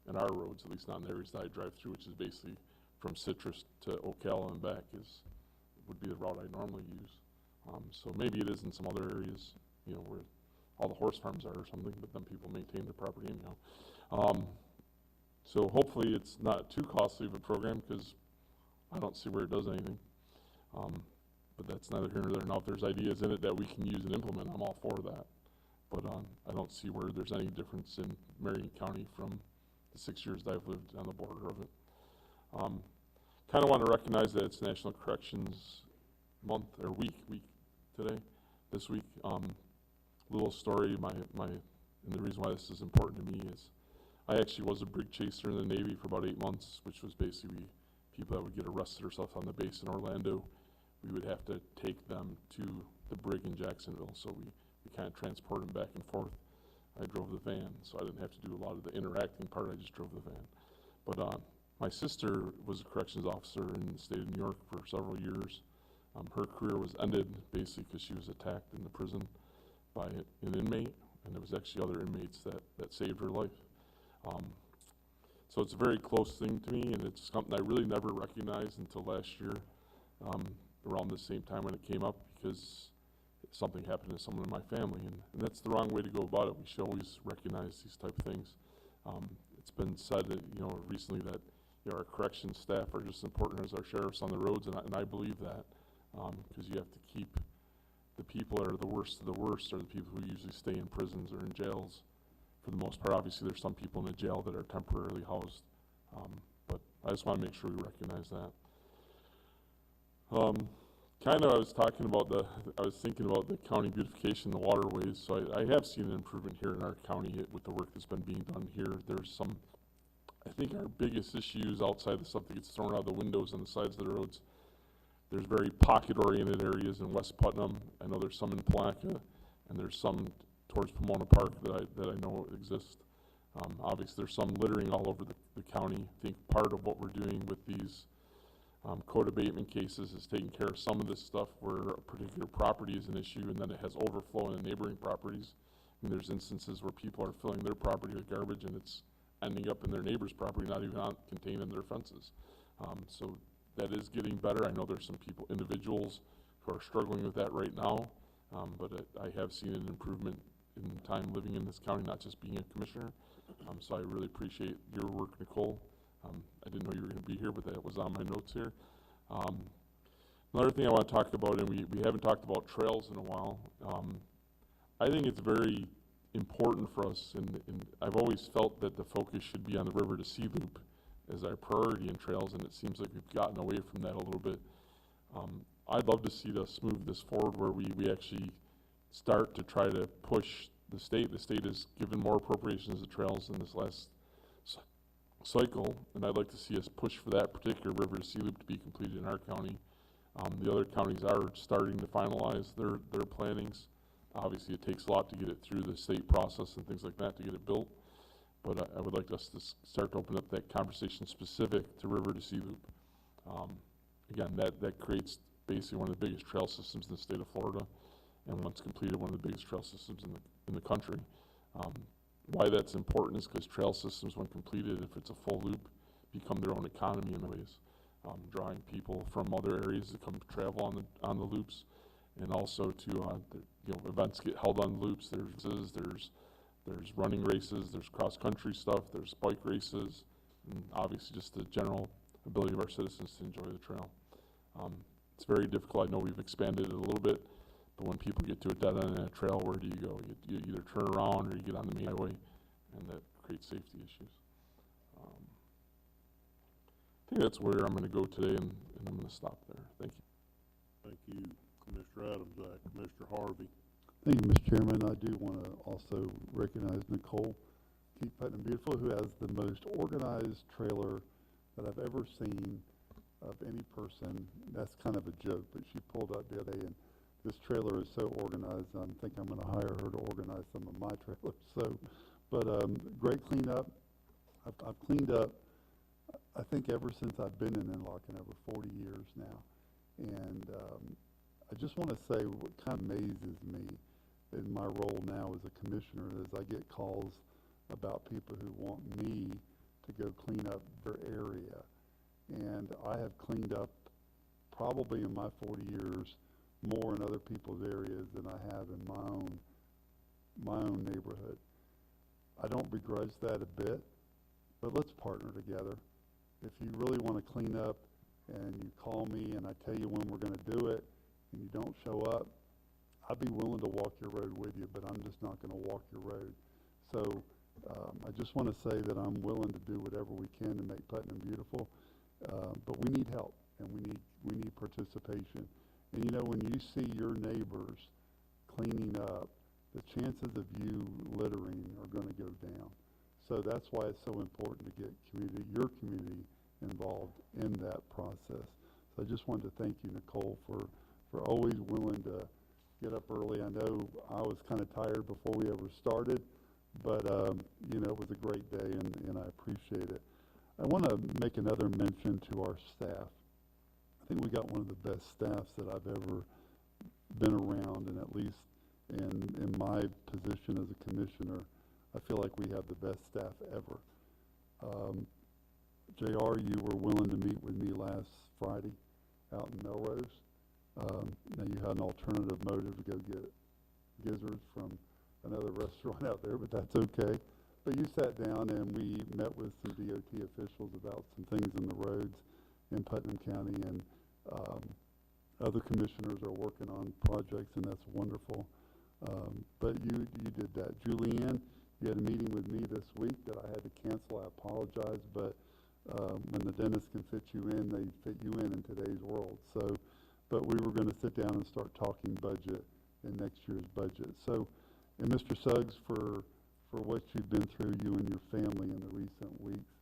and our roads, at least not in the areas that I drive through, which is basically from Citrus to Ocala and back would be the route I normally use. So maybe it is in some other areas, you know, where all the horse farms are or something, but then people maintain their property anyhow. So hopefully it's not too costly of a program, because I don't see where it does anything. But that's neither here nor there. Now, if there's ideas in it that we can use and implement, I'm all for that. But I don't see where there's any difference in Marion County from the 6 years that I've lived on the border of it. Kind of want to recognize that it's National Corrections Month, or week today, this week. Little story, and the reason why this is important to me is I actually was a brig chaser in the Navy for about 8 months, which was basically people that would get arrested or stuff on the base in Orlando. We would have to take them to the brig in Jacksonville, so we kind of transport them back and forth. I drove the van, so I didn't have to do a lot of the interacting part, I just drove the van. But my sister was a corrections officer in the state of New York for several years. Her career was ended basically because she was attacked in the prison by an inmate, and there was actually other inmates that saved her life. So it's a very close thing to me, and it's something I really never recognized until last year, around the same time when it came up, because something happened to someone in my family, and that's the wrong way to go about it. We should always recognize these type of things. It's been said that, you know, recently that, you know, our corrections staff are just as important as our sheriffs on the roads, and I believe that, because you have to keep the people that are the worst of the worst are the people who usually stay in prisons or in jails for the most part. Obviously, there's some people in the jail that are temporarily housed, but I just want to make sure we recognize that. Kind of, I was thinking about the county beautification, the waterways. So I have seen an improvement here in our county with the work that's been being done here. There's some, I think our biggest issues outside the stuff that gets thrown out the windows on the sides of the roads, there's very pocket-oriented areas in West Putnam. I know there's some in Plaquemine, and there's some towards Pomona Park that I know exist. Obviously, there's some littering all over the county. I think part of what we're doing with these code abatement cases is taking care of some of this stuff where a particular property is an issue, and then it has overflow in the neighboring properties. And there's instances where people are filling their property with garbage, and it's ending up in their neighbor's property, not even contained in their fences. So that is getting better. I know there's some individuals who are struggling with that right now, but I have seen an improvement in time living in this county, not just being a commissioner. So I really appreciate your work, Nicole. I didn't know you were going to be here, but that was on my notes here. Another thing I want to talk about, and we haven't talked about trails in a while. I think it's very important for us, and I've always felt that the focus should be on the river to sea loop as our priority in trails, and it seems like we've gotten away from that a little bit. I'd love to see us move this forward where we actually start to try to push the state. The state has given more appropriations to trails in this last cycle, and I'd like to see us push for that particular river to sea loop to be completed in our county. The other counties are starting to finalize their plannings. Obviously, it takes a lot to get it through the state process and things like that to get it built, but I would like us to start to open up that conversation specific to river to sea loop. Again, that creates basically one of the biggest trail systems in the state of Florida, and once completed, one of the biggest trail systems in the country. Why that's important is because trail systems, when completed, if it's a full loop, become their own economy in ways, drawing people from other areas to come travel on the loops, and also to events get held on loops. There's running races, there's cross country stuff, there's bike races, and obviously just the general ability of our citizens to enjoy the trail. It's very difficult. I know we've expanded it a little bit, but when people get to a dead end in a trail, where do you go? You either turn around or you get on the main highway, and that creates safety issues. I think that's where I'm going to go today, and I'm going to stop there. Thank you. Thank you, Commissioner Adams. Commissioner Harvey. Thank you, Mr. Chairman. I do want to also recognize Nicole Keep Putnam Beautiful, who has the most organized trailer that I've ever seen of any person. That's kind of a joke, but she pulled up the other day, and this trailer is so organized. I think I'm going to hire her to organize some of my trailers. So, but great cleanup. I've cleaned up, I think, ever since I've been in Interlochen, over 40 years now. And I just want to say what kind of amazes me in my role now as a commissioner is I get calls about people who want me to go clean up their area. And I have cleaned up probably in my 40 years more in other people's areas than I have in my own neighborhood. I don't begrudge that a bit, but let's partner together. If you really want to clean up and you call me and I tell you when we're going to do it and you don't show up, I'd be willing to walk your road with you, but I'm just not going to walk your road. So I just want to say that I'm willing to do whatever we can to make Putnam beautiful, but we need help and we need participation. And you know, when you see your neighbors cleaning up, the chances of you littering are going to go down. So that's why it's so important to get your community involved in that process. So I just wanted to thank you, Nicole, for always willing to get up early. I know I was kind of tired before we ever started, but you know, it was a great day, and I appreciate it. I want to make another mention to our staff. I think we got one of the best staffs that I've ever been around, and at least in my position as a commissioner, I feel like we have the best staff ever. JR, you were willing to meet with me last Friday out in Melrose. Now you had an alternative motive to go get gizzards from another restaurant out there, but that's okay. But you sat down and we met with some DOT officials about some things in the roads in Putnam County, and other commissioners are working on projects, and that's wonderful. But you did that. Julianne, you had a meeting with me this week that I had to cancel. I apologize, but when the dentist can fit you in, they fit you in today's world. So, but we were going to sit down and start talking budget in next year's budget. So, and Mr. Suggs, for what you've been through, you and your family in the recent weeks,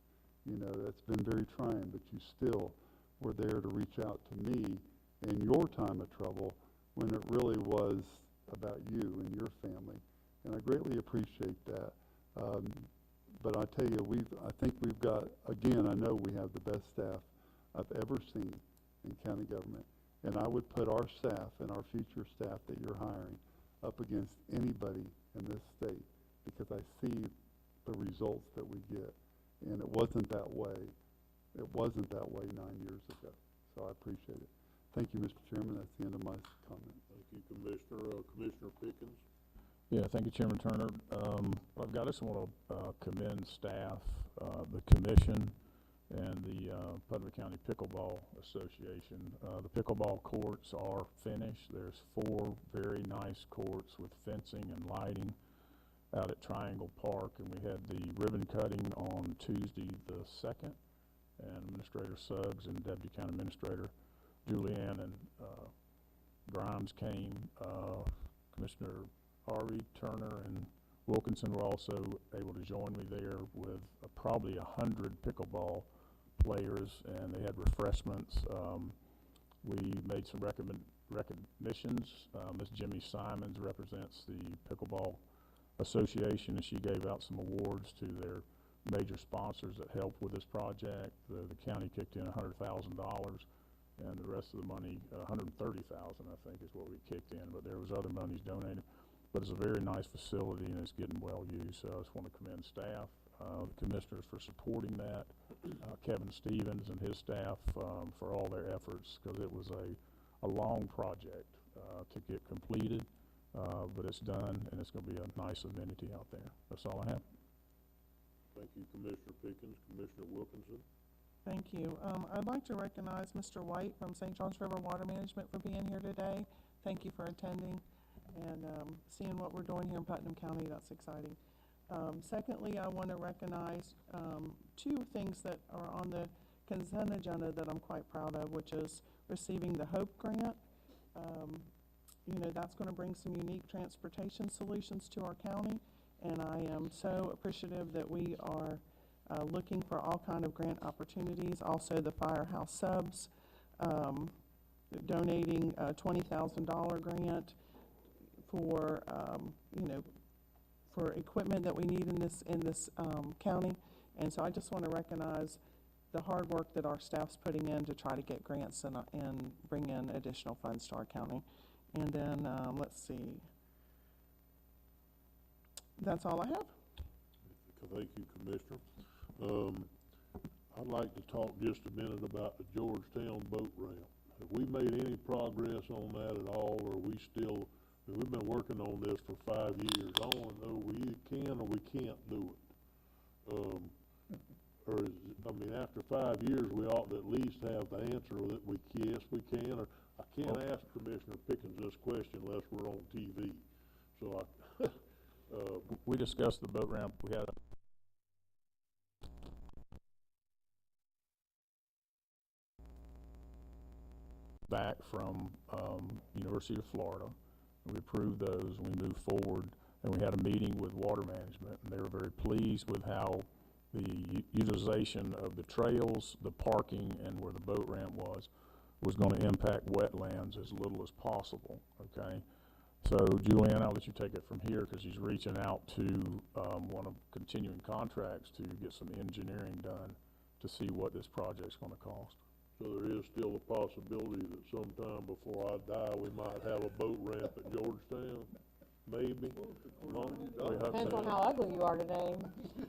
you know, that's been very trying, but you still were there to reach out to me in your time of trouble when it really was about you and your family. And I greatly appreciate that. But I tell you, I think we've got, again, I know we have the best staff I've ever seen in county government. And I would put our staff and our future staff that you're hiring up against anybody in this state, because I see the results that we get. And it wasn't that way. It wasn't that way 9 years ago. So I appreciate it. Thank you, Mr. Chairman. That's the end of my comment. Thank you, Commissioner. Commissioner Pickens. Yeah, thank you, Chairman Turner. I've got us want to commend staff, the commission, and the Putnam County Pickleball Association. The pickleball courts are finished. There's 4 very nice courts with fencing and lighting. out at Triangle Park, and we had the ribbon cutting on Tuesday the 2nd, and Administrator Suggs and Deputy County Administrator Julianne and Grimes came. Commissioner Harvey, Turner, and Wilkinson were also able to join me there with probably 100 pickleball players, and they had refreshments. We made some recognitions. Ms. Jimmy Simons represents the Pickleball Association, and she gave out some awards to their major sponsors that helped with this project. The county kicked in $100,000, and the rest of the money, $130,000, I think, is what we kicked in. But there was other monies donated. But it's a very nice facility, and it's getting well used. So I just want to commend staff, the commissioners for supporting that, Kevin Stevens and his staff for all their efforts, because it was a long project to get completed, but it's done, and it's going to be a nice amenity out there. That's all I have. Thank you, Commissioner Pickens. Commissioner Wilkinson. Thank you. I'd like to recognize Mr. White from St. Johns River Water Management for being here today. Thank you for attending and seeing what we're doing here in Putnam County. That's exciting. Secondly, I want to recognize two things that are on the consent agenda that I'm quite proud of, which is receiving the HOPE grant. You know, that's going to bring some unique transportation solutions to our county, and I am so appreciative that we are looking for all kind of grant opportunities. Also, the Firehouse Subs donating a $20,000 grant for you know, for equipment that we need in this county. And so I just want to recognize the hard work that our staff's putting in to try to get grants and bring in additional funds to our county. And then let's see, that's all I have. Thank you, Commissioner. I'd like to talk just a minute about the Georgetown boat ramp. Have we made any progress on that at all, or are we still, we've been working on this for 5 years. I want to know we either can or we can't do it. Or is, I mean, after 5 years, we ought to at least have the answer that we, yes, we can, or I can't ask Commissioner Pickens this question unless we're on TV. So we discussed the boat ramp. We had back from University of Florida. We approved those, and we moved forward, and we had a meeting with Water Management, and they were very pleased with how the utilization of the trails, the parking, and where the boat ramp was going to impact wetlands as little as possible, okay? So, Julianne, I'll let you take it from here, because she's reaching out to one of continuing contracts to get some engineering done to see what this project's going to cost. So there is still a possibility that sometime before I die, we might have a boat ramp at Georgetown? Maybe? Depends on how ugly you are today.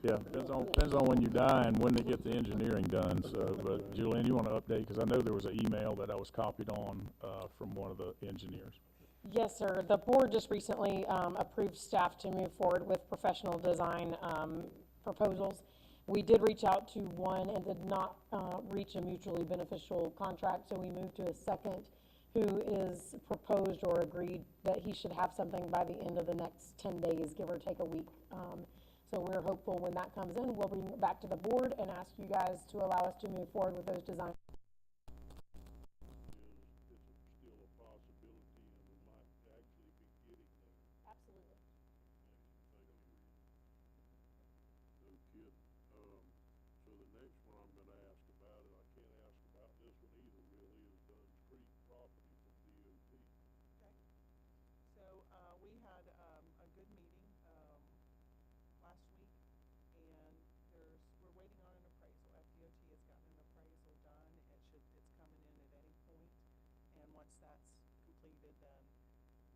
Yeah, depends on when you die and when they get the engineering done. So, but Julianne, you want to update, because I know there was an email that I was copied on from one of the engineers. Yes, sir. The board just recently approved staff to move forward with professional design proposals. We did reach out to one and did not reach a mutually beneficial contract, so we moved to a second who is proposed or agreed that he should have something by the end of the next 10 days, give or take a week. So we're hopeful when that comes in, we'll bring it back to the board and ask you guys to allow us to move forward with those designs. Absolutely. So the next one I'm going to ask about, and I can't ask about this one either really, is Dunn Creek property from DOT. Okay. So we had a good meeting last week, and we're waiting on an appraisal. FDOT has gotten an appraisal done. It's coming in at any point, and once that's completed, then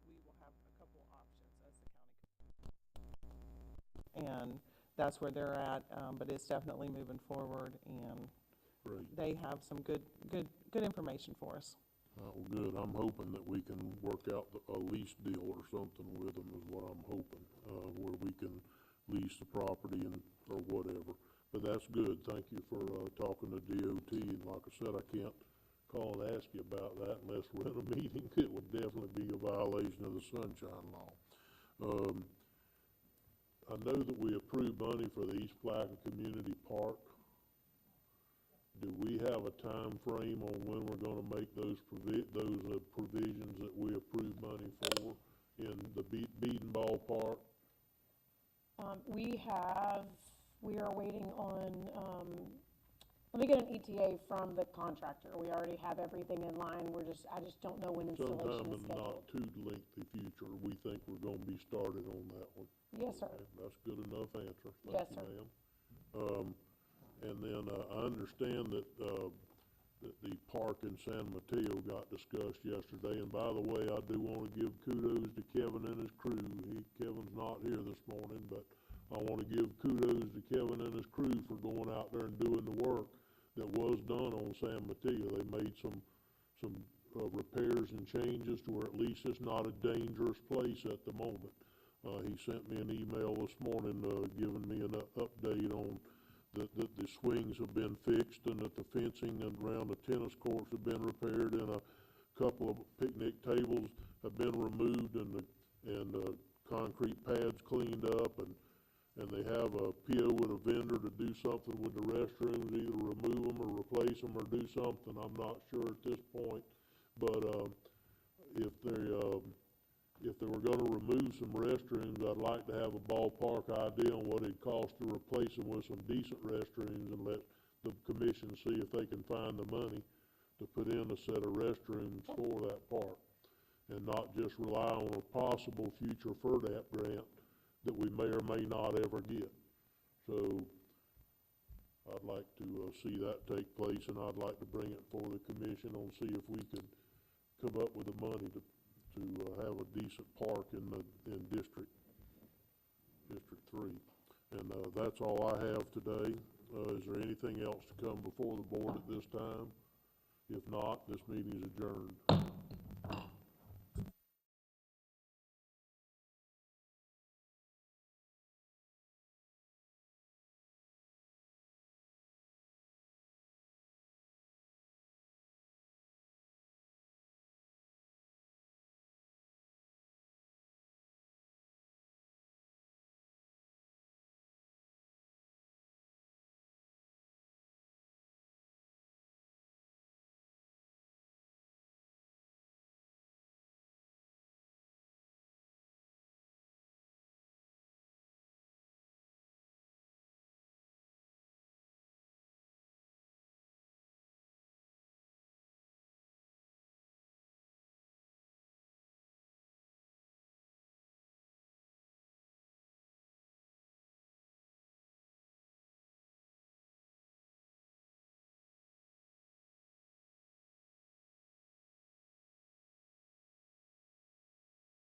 we will have a couple options as the county. And that's where they're at, but it's definitely moving forward, and they have some good information for us. Well, good. I'm hoping that we can work out a lease deal or something with them is what I'm hoping, where we can lease the property or whatever. But that's good. Thank you for talking to DOT. And like I said, I can't call and ask you about that unless we're in a meeting. It would definitely be a violation of the Sunshine Law. I know that we approved money for the East Plaquemine Community Park. Do we have a time frame on when we're gonna make those provisions that we approved money for in the Beaton Ball Park? We are waiting on, let me get an ETA from the contractor. We already have everything in line. I just don't know when installation Sometime is in scheduled. not too lengthy future, we think we're gonna be started on that one. Yes, sir. Okay, that's good enough answer. Yes, Thank sir. you, ma'am. And then, I understand that, that the park in San Mateo got discussed yesterday, and by the way, I do wanna give kudos to Kevin and his crew. Kevin's not here this morning, but I wanna give kudos to Kevin and his crew for going out there and doing the work that was done on San Mateo. They made some repairs and changes to where at least it's not a dangerous place at the moment. He sent me an email this morning, giving me an update on that the swings have been fixed and that the fencing around the tennis courts have been repaired and a couple of picnic tables have been removed and the concrete pads cleaned up and they have a PO with a vendor to do something with the restrooms, either remove them or replace them or do something. I'm not sure at this point, but if they were gonna remove some restrooms, I'd like to have a ballpark idea on what it'd cost to replace them with some decent restrooms and let the commission see if they can find the money to put in a set of restrooms for that park and not just rely on a possible future FERDAP grant that we may or may not ever get. So I'd like to see that take place, and I'd like to bring it for the commission and see if we could come up with the money to have a decent park in District 3. And that's all I have today. Is there anything else to come before the board at this time? If not, this meeting is adjourned.